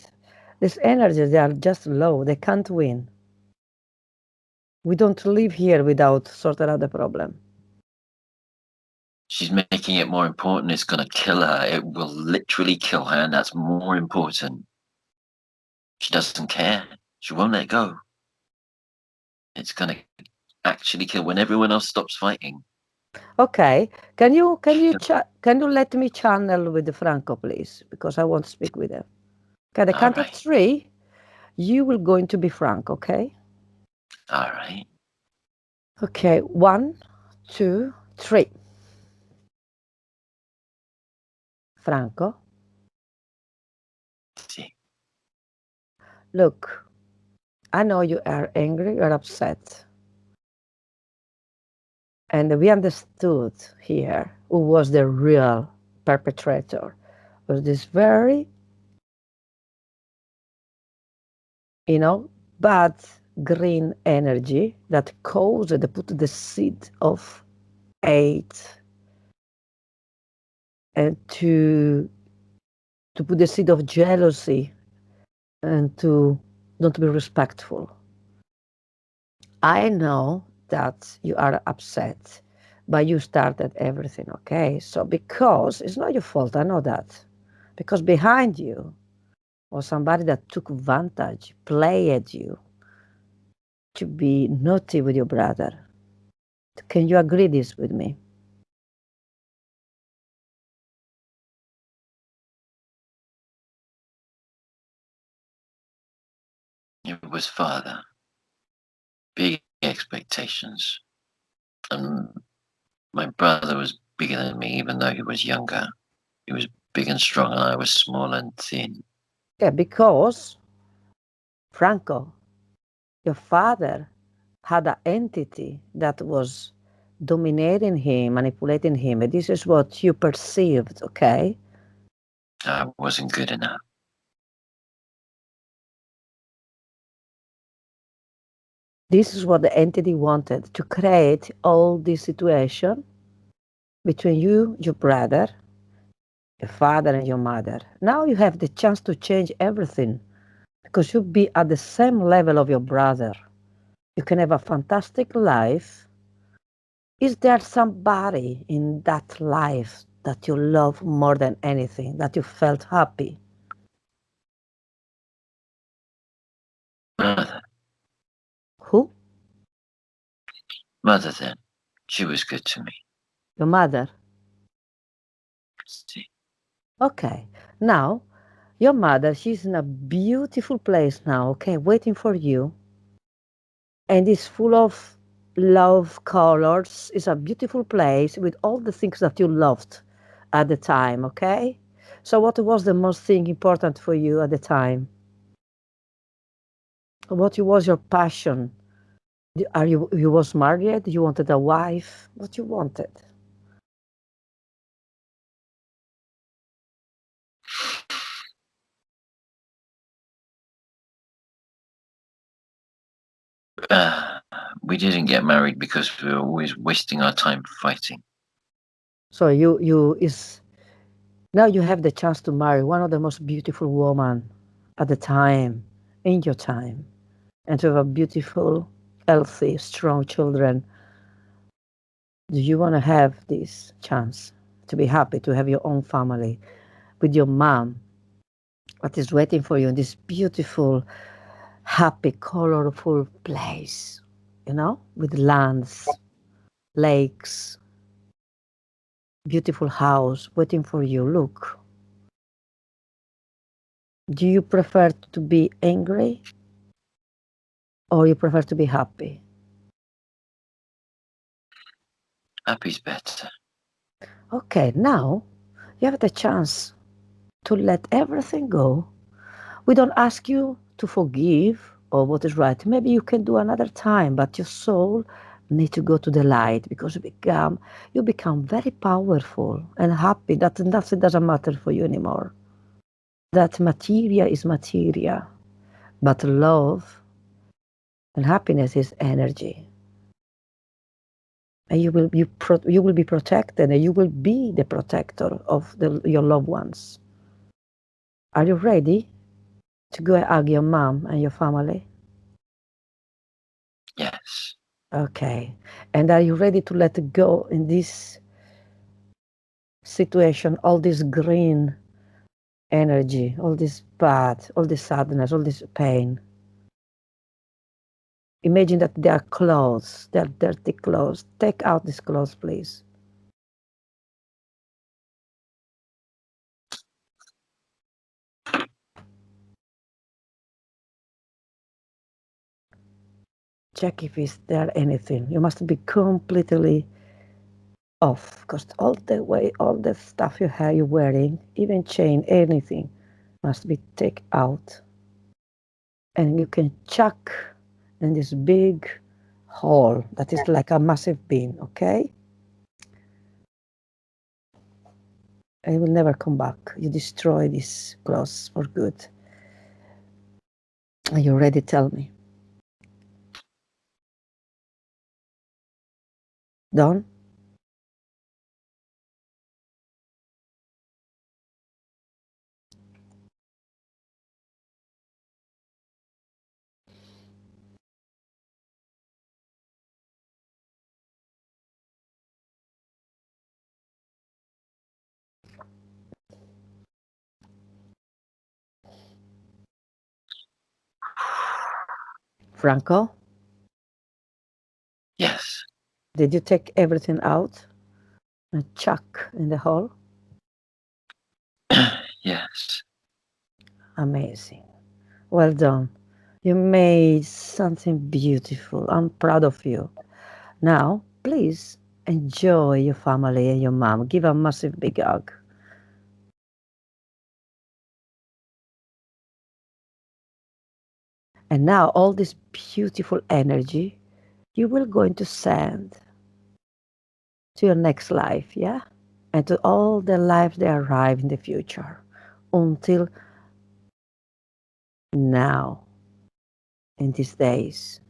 These energies, they are just low. They can't win. We don't live here without sorting out the problem. She's making it more important. It's going to kill her. It will literally kill her, and that's more important. She doesn't care. She won't let go. It's going to actually kill when everyone else stops fighting. Okay, can you let me channel with Franco, please? Because I want to speak with him. Okay, the All count of right. three, you will going to be Franco. Okay. All right. Okay, one, two, three. Franco, See. look, I know you are angry, you're upset. And we understood here who was the real perpetrator. It was this very, bad green energy that caused, that put the seed of hate and to put the seed of jealousy and to not be respectful. I know that you are upset, but you started everything, okay? So, because it's not your fault, I know that. Because behind you was somebody that took advantage, played you to be naughty with your brother. Can you agree this with me? It was father. Big expectations. And my brother was bigger than me, even though he was younger. He was big and strong, and I was small and thin. Yeah, because, Franco, your father had an entity that was dominating him, manipulating him. And this is what you perceived, okay? I wasn't good enough. This is what the entity wanted to create all this situation between you, your brother, your father, and your mother. Now you have the chance to change everything because you'll be at the same level of your brother. You can have a fantastic life. Is there somebody in that life that you love more than anything, that you felt happy? Mother. Who? Mother then. She was good to me. Your mother. See. Okay. Now, your mother, she's in a beautiful place now, okay, waiting for you. And it's full of love colors. It's a beautiful place with all the things that you loved at the time, okay? So what was the most thing important for you at the time? What was your passion? Are you was married? You wanted a wife? What you wanted? Uh, we didn't get married because we were always wasting our time fighting. So you is now you have the chance to marry one of the most beautiful women at the time, in your time, and to have a beautiful, healthy, strong children. Do you want to have this chance to be happy to have your own family with your mom that is waiting for you in this beautiful, happy, colorful place, with lands, lakes, beautiful house waiting for you? Look, do you prefer to be angry or you prefer to be happy? Happy's better. Okay, now you have the chance to let everything go. We don't ask you to forgive or what is right. Maybe you can do another time, but your soul need to go to the light because you become very powerful and happy that nothing doesn't matter for you anymore. That materia is materia, but love and happiness is energy. And you will be protected, and you will be the protector of your loved ones. Are you ready to go and hug your mom and your family? Yes. Okay. And are you ready to let go in this situation, all this green energy, all this bad, all this sadness, all this pain? Imagine that they are clothes, they're dirty clothes. Take out these clothes, please. Check if is there anything. You must be completely off because all the stuff you're wearing, even chain, anything, must be take out. And you can chuck in this big hole that is like a massive bin, okay? And it will never come back. You destroy these clothes for good. Are you ready? Tell me. Done? Franco, Yes. did you take everything out and chuck in the hole? Yes. Amazing. Well done. You made something beautiful. I'm proud of you. Now, please enjoy your family and your mom. Give a massive big hug. And now, all this beautiful energy you will going to send to your next life, yeah? And to all the lives that arrive in the future until now, in these days.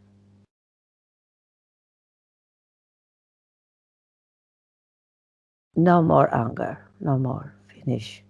No more anger. No more. Finish.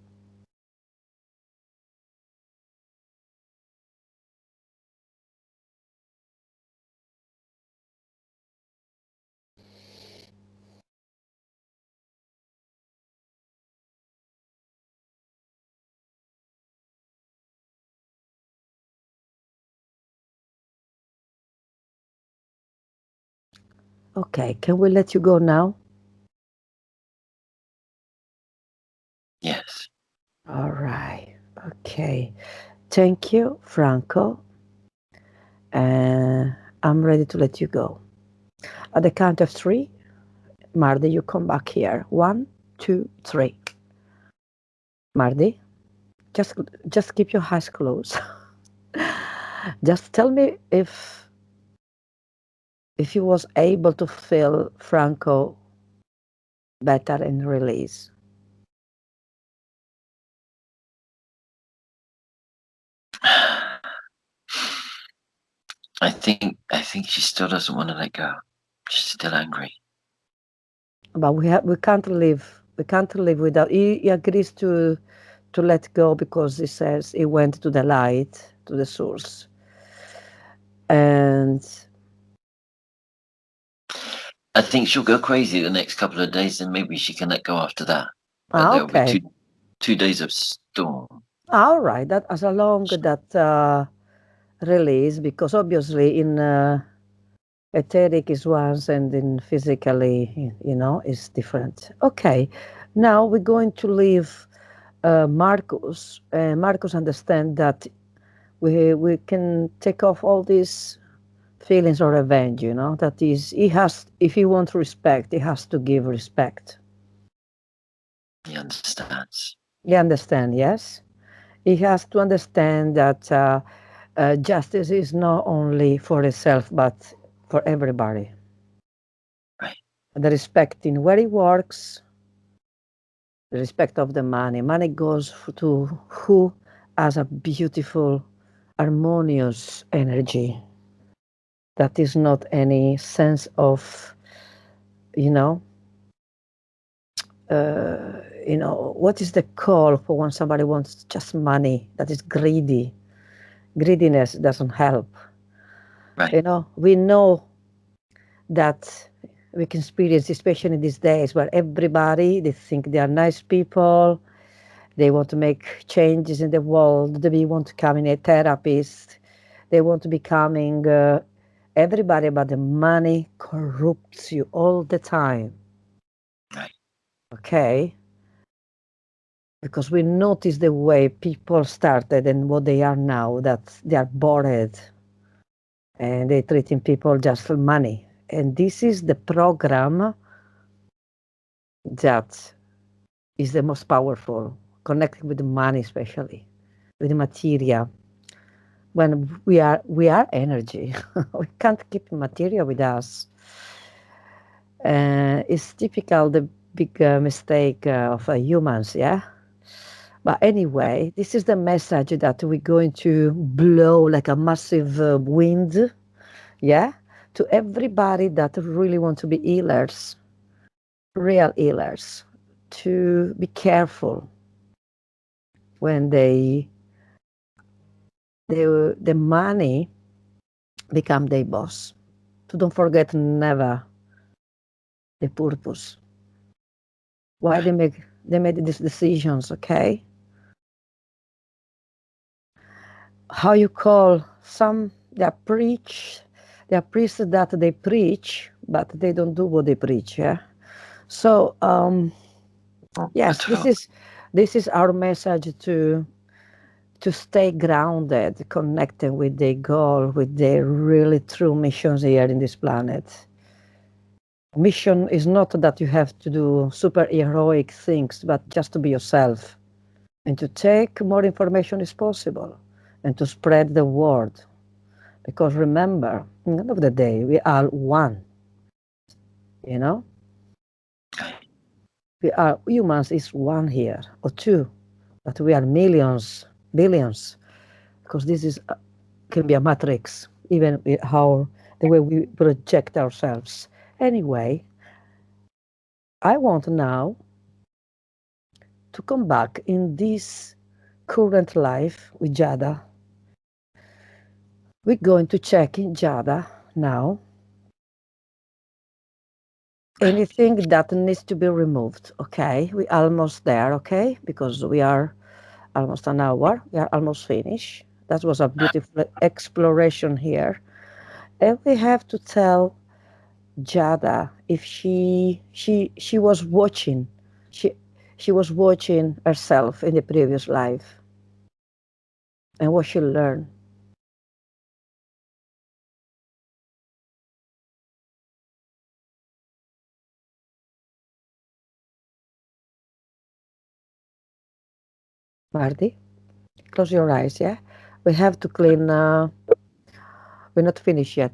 Okay, can we let you go now? Yes. All right. Okay. Thank you, Franco. And I'm ready to let you go. At the count of three, Mardi, you come back here. One, two, three. Mardi, just just keep your eyes closed. Just tell me if you was able to feel Franco better and release. I think she still doesn't want to let go. She's still angry. But we can't live. We can't live without. He agrees to let go because he says he went to the light, to the source, and I think she'll go crazy the next couple of days, and maybe she can let go after that. But ah, there will be okay, two days of storm. all right. That as long that release, because obviously in etheric is once and in physically, is different. Okay, now we're going to leave Marcus. Marcus understand that we can take off all these feelings of revenge. That is, he has, if he wants respect, he has to give respect. He understands. You understand? Yes, he has to understand that justice is not only for himself but for everybody. Right. The respect in where he works, the respect of the money. Money goes to who has a beautiful, harmonious energy. That is not any sense of, you know, what is the call for when somebody wants just money? That is greedy. Greediness doesn't help. Right. We know that we can experience, especially in these days where everybody, they think they are nice people. They want to make changes in the world. They want to become a therapist. They want to becoming everybody, but the money corrupts you all the time. Right. Okay, because we notice the way people started and what they are now. That they are bored and they're treating people just for money. And this is the program that is the most powerful, connecting with the money, especially with the material. When we are energy, we can't keep material with us. It's typical the big mistake of humans, yeah. But Right. anyway, this is the message that we're going to blow like a massive wind, yeah, to everybody that really want to be healers, real healers, to be careful when the money become their boss. So don't forget never the purpose. Why Right. they made these decisions, okay? How you call some they are priests that they preach, but they don't do what they preach, yeah? So yes, At all. this is our message to stay grounded, connected with their goal, with their really true missions here in this planet. Mission is not that you have to do super heroic things, but just to be yourself and to take more information as possible and to spread the word. Because remember, at the end of the day, we are one, you know? Right. We are humans is one here or two, but we are millions, billions, because this is can be a matrix, even with how the way we project ourselves. Anyway, I want now. to come back in this current life with Giada. We're going to check in Giada now Right. anything that needs to be removed. Okay, we're almost there. Okay, because we are almost an hour. We are almost finished. That was a beautiful exploration here. And we have to tell Jada if she was watching. She she was watching herself in the previous life and what she learned. Marty, close your eyes, yeah? We have to clean we're not finished yet.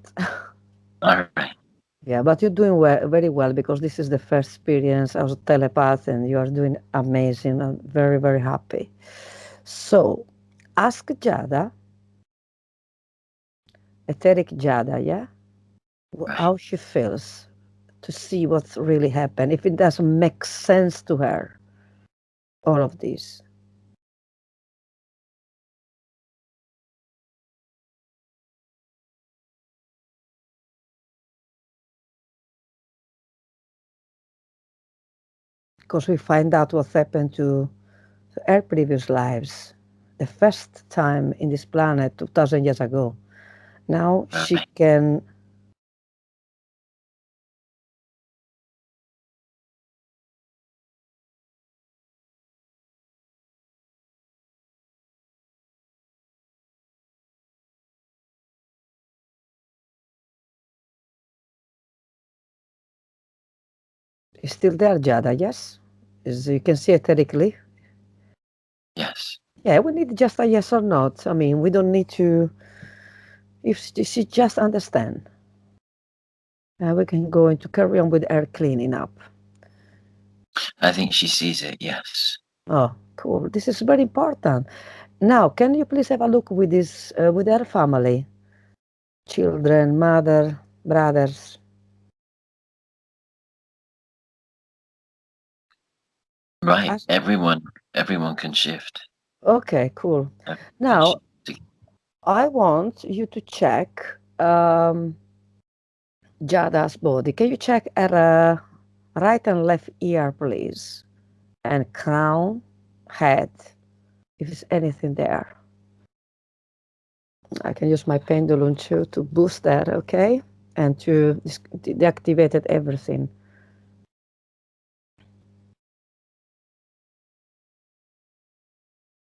All right. Yeah, but you're doing well, very well because this is the first experience as a telepath and you are doing amazing. I'm very, very happy. So ask Jada, etheric Jada, yeah, Right. how she feels to see what's really happened. If it doesn't make sense to her, all of this. Because we find out what happened to her previous lives. The first time in this planet 2000 years ago. Now she Right. can. Is still there, Jada, yes? As you can see etherically. Yes. Yeah, we need just a yes or not. I mean, we don't need to. If she just understand, we can go into carry on with her cleaning up. I think she sees it. Yes. Oh, cool. This is very important. Now, can you please have a look with this, with her family, children, mother, brothers? Right. Ask. Everyone can shift. Okay, cool. Everyone can Now, shift. I want you to check Jada's body. Can you check her right and left ear, please? And crown, head, if there's anything there. I can use my pendulum too to boost that, okay? And to deactivate everything.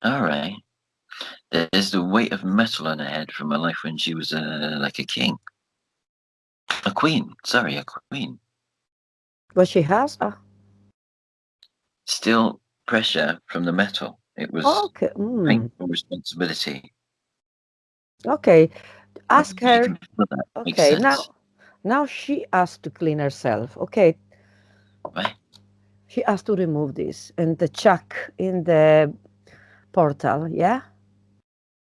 All right. There's the weight of metal on her head from her life when she was like a king, a queen. Sorry, a queen. What she has? Still pressure from the metal. It was Okay. painful responsibility. Okay. Ask You her. can feel that. Makes Okay. sense, Now she has to clean herself. Okay. right? She has to remove this and the chuck in the portal. Yeah.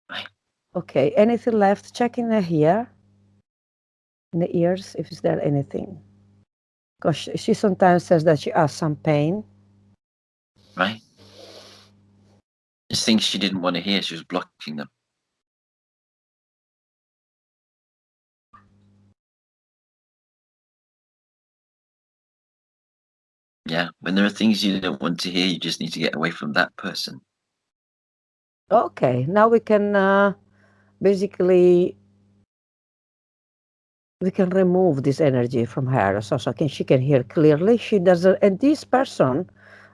Right. Okay. Anything left? Check in here, in the ears, if is there anything. Because she sometimes says that she has some pain. Right. It's things she didn't want to hear. She was blocking them. Yeah. When there are things you don't want to hear, you just need to get away from that person. Okay. Now we can basically we can remove this energy from her so she can hear clearly. She doesn't, and this person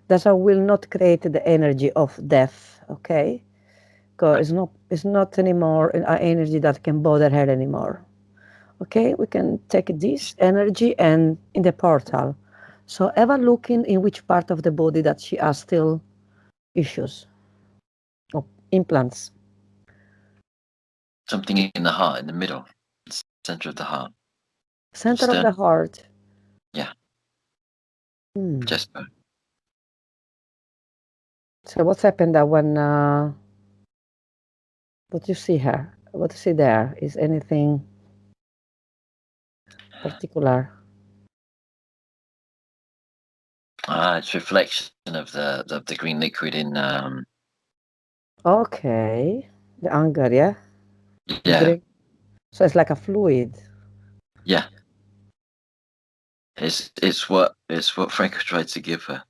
doesn't will not create the energy of death. Okay, because Right. it's not anymore an energy that can bother her anymore. Okay, we can take this energy and in the portal. So ever looking in which part of the body that she has still issues or implants. Something in the heart, in the middle, center of the heart. Center of Stern. the heart. Yeah. Hmm. Chest bone. So what's happened that when what you see here? What you see there? Is anything particular? It's reflection of the green liquid in Okay. The anger, yeah? The yeah, green. So it's like a fluid. yeah. It's what Franco tried to give her.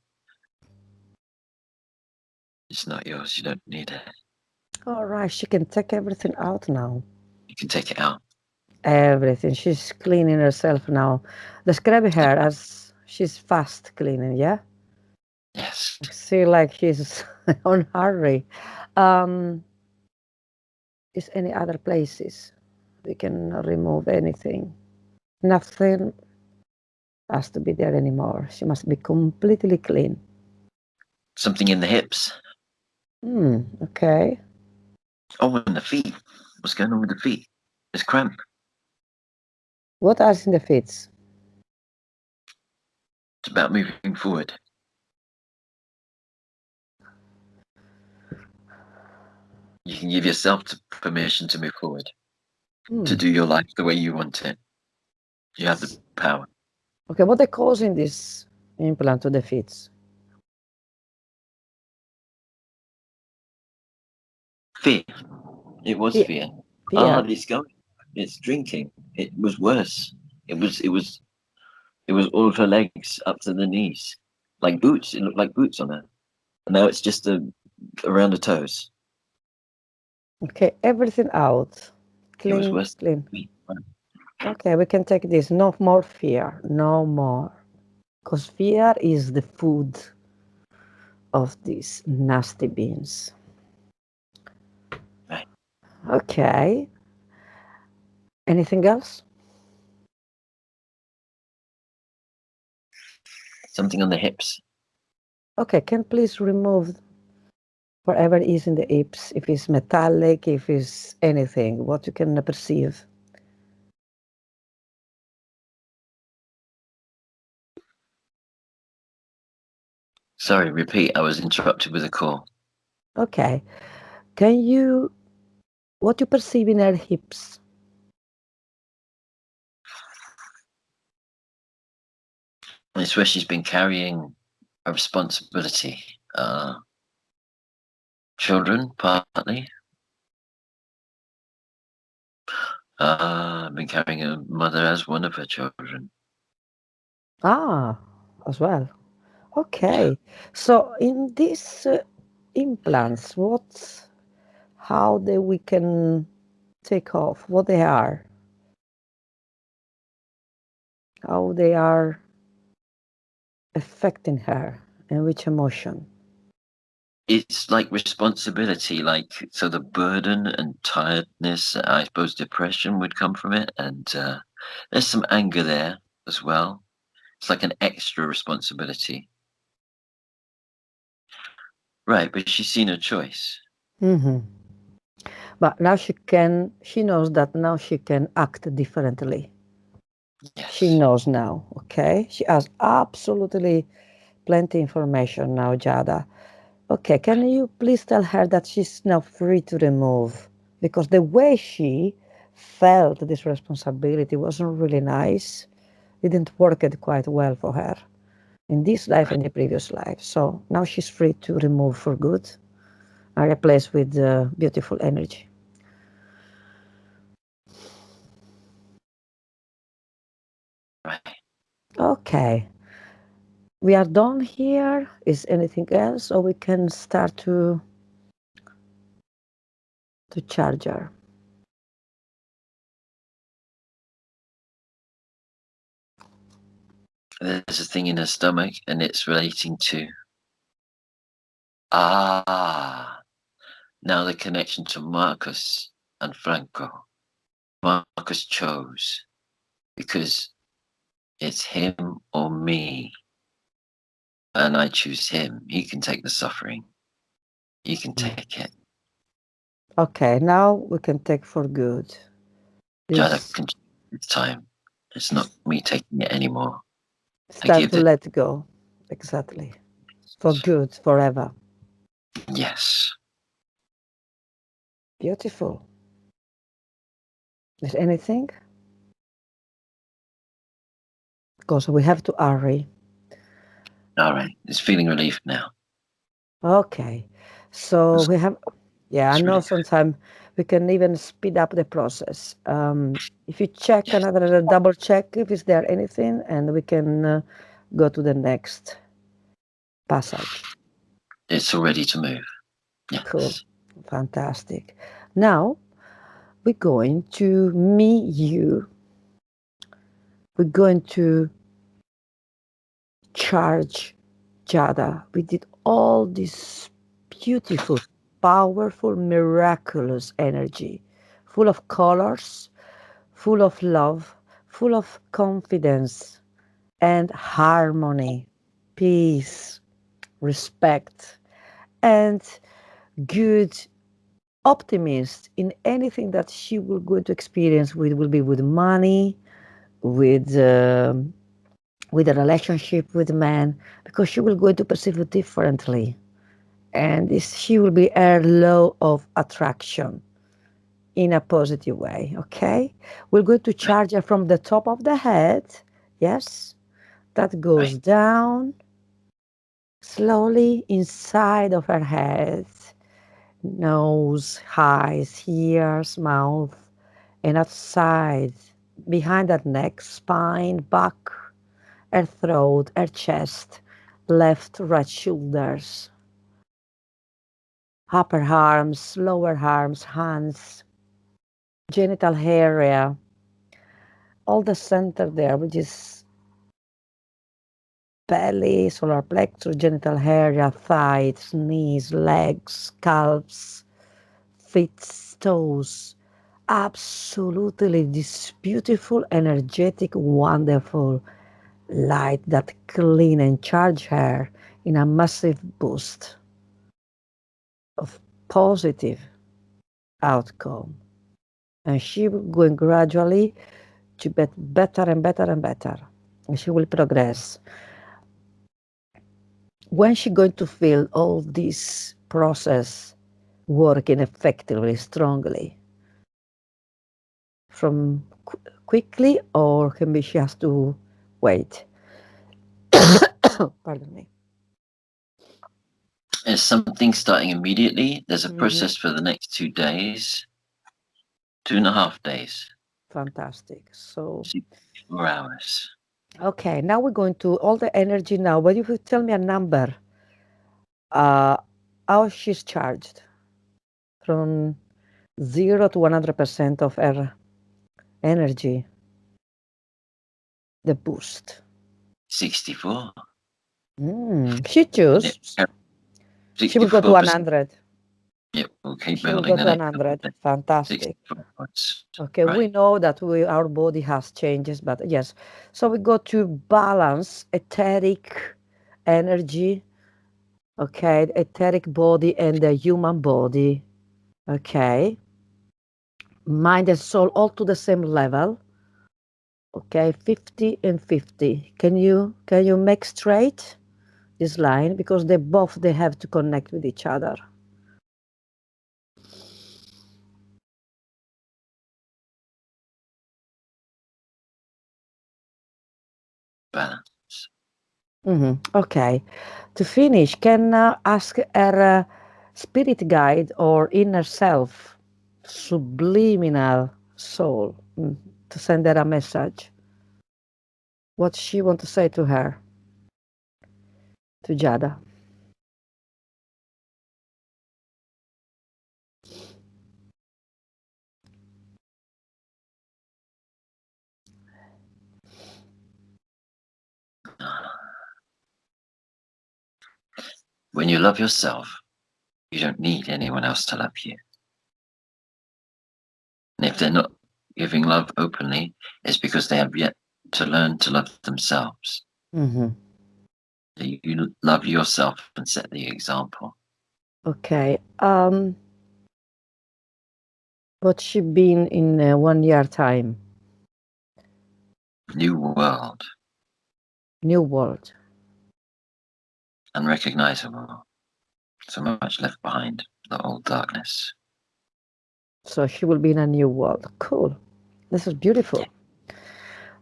It's not yours. You don't need it. All right, she can take everything out now. You can take it out. Everything. She's cleaning herself now. Describe Yeah. her as she's fast cleaning, yeah? Yes. I see like she's on hurry. Um, is any other places we can remove anything? Nothing has to be there anymore. She must be completely clean. Something in the hips. Okay. Oh, and the feet. What's going on with the feet? It's cramp. What else in the fits? It's about moving forward. You can give yourself permission to move forward, to Hmm. do your life the way you want it. You have the power. Okay, what they causing this implant to the fits? Fear. It was Fear. fear. Fear. It's going. It's drinking. It was worse. It was all of her legs up to the knees, like boots. It looked like boots on her. And now it's just around the toes. Okay, everything out. It was Clean, worse clean. than me. Okay, we can take this. No more fear. No more. Because fear is the food of these nasty beans. Right. Okay. Anything else? Something on the hips. Okay, can please remove whatever is in the hips, if it's metallic, if it's anything, what you can perceive. Sorry, repeat. I was interrupted with a call. Okay. Can you, what you perceive in her hips? It's where she's been carrying a responsibility. Children, partly. I've been carrying a mother as one of her children. Ah, as well. Yeah. Okay. So in these implants, how we can take off, what they are, how they are affecting her, and which emotion. It's like responsibility, like so the burden and tiredness, I suppose depression would come from it, and there's some anger there as well. It's like an extra responsibility, right? But she's seen her choice. Hmm. But now she knows that now she can act differently. She Yes. knows now, okay? She has absolutely plenty information now, Giada. Okay, can you please tell her that she's now free to remove? Because the way she felt this responsibility wasn't really nice. Didn't work it quite well for her in this life Right. and the previous life. So now she's free to remove for good and replace with beautiful energy. Right. Okay, we are done here. Is anything else, or we can start to charge her? There's a thing in her stomach, and it's relating to ah now the connection to Marcus and Franco. Marcus chose because it's him or me, and I choose him. He can take the suffering. He can take it. Okay, now we can take for good. Giada This can. It's time. It's not me taking it anymore. it's I time give to it. let go. Exactly. For good, forever. Yes. Beautiful. Is anything? Because we have to hurry. All right. It's feeling relief now. Okay. So That's, we have, yeah, I that's know really good. sometimes we can even speed up the process. If you check Yes. another, double check if is there anything, and we can go to the next passage. It's all ready to move. Cool. Yes. Fantastic. Now we're going to me, you. We're going to charge Giada. We did all this beautiful, powerful, miraculous energy, full of colors, full of love, full of confidence and harmony, peace, respect, and good optimist in anything that she will going to experience with will be with money, with with a relationship with man, because she will going to perceive it differently, and she will be her law of attraction in a positive way. Okay, we're going to Right. charge her from the top of the head. Yes, that Right. goes down slowly inside of her head, nose, eyes, ears, mouth, and outside, behind her neck, spine, back, her throat, her chest, left, right shoulders, upper arms, lower arms, hands, genital area, all the center there, which is belly, solar plexus, genital area, thighs, knees, legs, calves, feet, toes. Absolutely, this beautiful, energetic, wonderful light that clean and charge her in a massive boost of positive outcome. And she will going gradually to get better and better and better. And she will progress. When she going to feel all this process working effectively, strongly, from quickly, or can be she has to wait. Pardon me. There's something starting immediately. There's a Hmm. process for the next 2 days, 2.5 days, Fantastic. So, 4 hours. okay, now we're going to all the energy now. But if you tell me a number, uh, how she's charged from 0 to 100% of her energy, the boost. 64. She And it, choose. She will go to 64%. 100. Yep, we'll keep She will building go the to next couple 100. of days. Fantastic. 64 points. Okay, we Right. know that our body has changes, but yes. So we go to balance etheric energy, okay, etheric body and the human body, okay, mind and soul all to the same level, okay, 50 and 50. Can you make straight this line because they have to connect with each other. Balance. Okay. To finish, can ask our spirit guide or inner self, subliminal soul, to send her a message. What she want to say to her, to Jada. When you love yourself, you don't need anyone else to love you. And if they're not giving love openly, it's because they have yet to learn to love themselves. Hmm. You love yourself and set the example. Okay. What she been in 1 year time? New world, New world. unrecognizable. So much left behind, the old darkness. So she will be in a new world. Cool. This is Yeah. beautiful.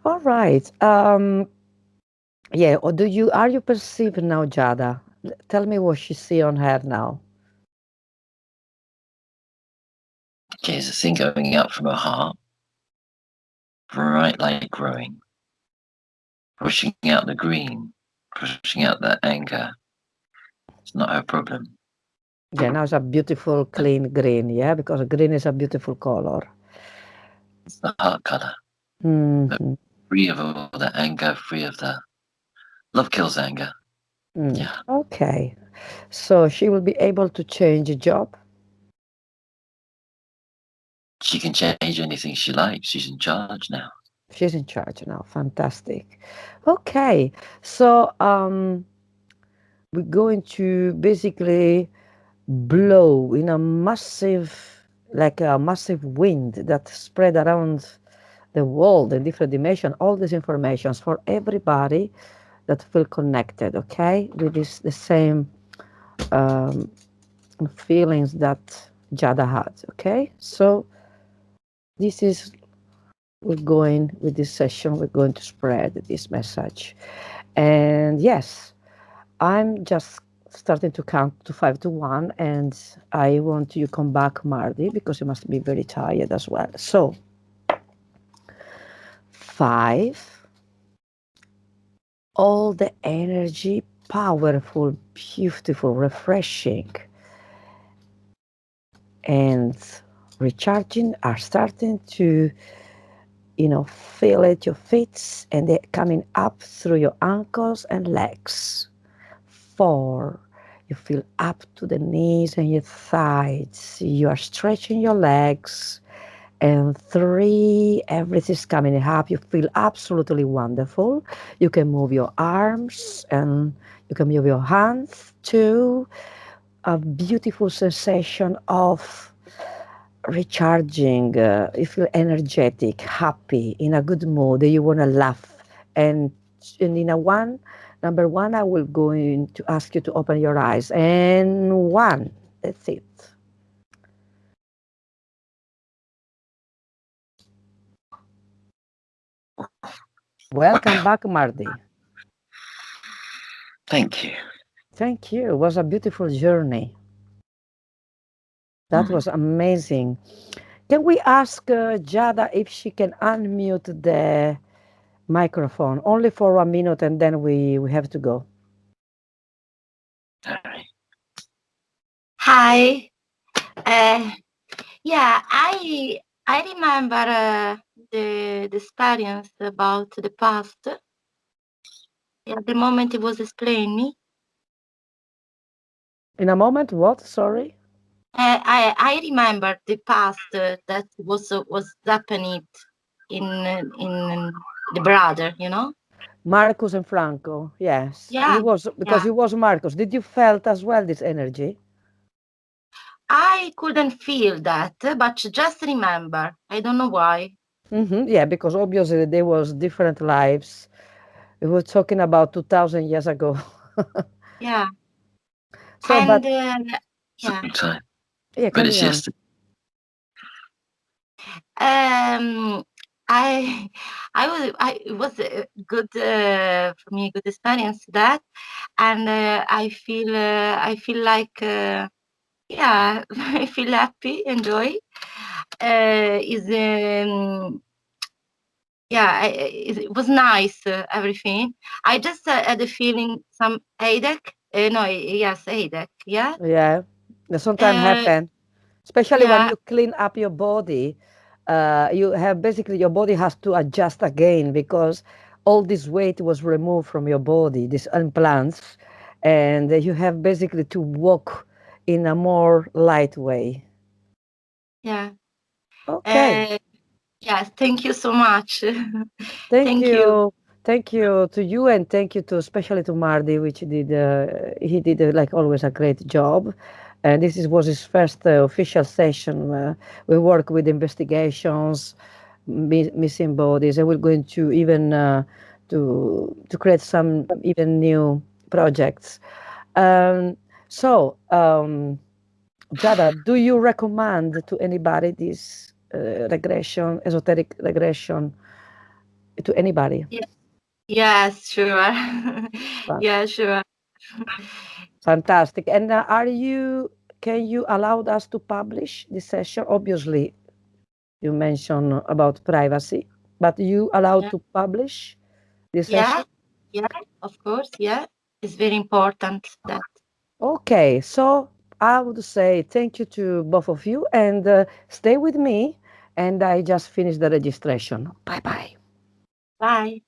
All right. Yeah, or do you are you perceiving now, Jada? Tell me what she see on her now. Okay, there's a thing going out from her heart, bright light growing, pushing out the green, pushing out the anger. It's not her problem. Yeah, now it's a beautiful clean green, yeah, because green is a beautiful color. It's the heart color. But Hmm. free of all the anger, free of the love kills anger. Mm. Yeah. Okay, so she will be able to change a job. She can change anything she likes. She's in charge now. She's in charge now. Fantastic. Okay, so we're going to basically blow in a massive, like a massive wind that spread around the world in different dimension. All these informations for everybody that feel connected. Okay, with this the same um, feelings that Jada had. Okay, so this is we're going with this session. We're going to spread this message, and yes, I'm just starting to count to 5 to 1, and I want you to come back, Marty, because you must be very tired as well. So, 5, all the energy, powerful, beautiful, refreshing, and recharging are starting to, feel at your feet, and they're coming up through your ankles and legs. 4, you feel up to the knees and your thighs. You are stretching your legs. And 3, everything's coming up. You feel absolutely wonderful. You can move your arms and you can move your hands too. A beautiful sensation of recharging. You feel energetic, happy, in a good mood. You want to laugh. And, and in a one, number 1, I will going to ask you to open your eyes. And 1, that's it. Welcome back, Marty. Thank you. Thank you. It was a beautiful journey. That was Mm. amazing. Can we ask Jada if she can unmute the microphone only for 1 minute and then we have to go? All right. Hi. Uh, yeah, I remember the experience about the past. At the moment it was explaining. In a moment, what? Sorry? I remember the past that was happening in the brother, you know. Marcus and Franco. Yes. Yeah, You was because yeah. you was Marcus. Did you felt as well this energy? I couldn't feel that, but just remember. I don't know why. Yeah, because obviously there was different lives. We were talking about 2000 years ago. Yeah, So, but and yeah. Sometime. yeah, But carry it's on. yesterday. Um, I it was a good for me, a good experience that, and I feel like yeah, I feel happy, enjoy. Is Yeah, it was nice, everything. I just had a feeling some headache. No, yes, headache. Yeah. Yeah. Sometimes Uh, happen. Especially when yeah, you clean up your body, you have basically your body has to adjust again because all this weight was removed from your body, these implants, and you have basically to walk in a more light way. yeah. Okay. Uh, yes, thank you so much. Thank Thank you. you. Thank you to you and thank you to especially to Mardi, which did he did like always a great job. And was his first official session. We work with investigations, missing bodies, and we're going to even to create some even new projects. Um, so, Jada, do you recommend to anybody this regression, esoteric regression, to anybody? Yeah, Yes, sure. Fa- Yeah, sure. Fantastic. And can you allow us to publish this session? Obviously, you mentioned about privacy, but you allowed Yeah, to publish this yeah, session? yeah, of course. Yeah, it's very important that. Okay, so I would say thank you to both of you and stay with me. And I just finished the registration. Bye bye. Bye.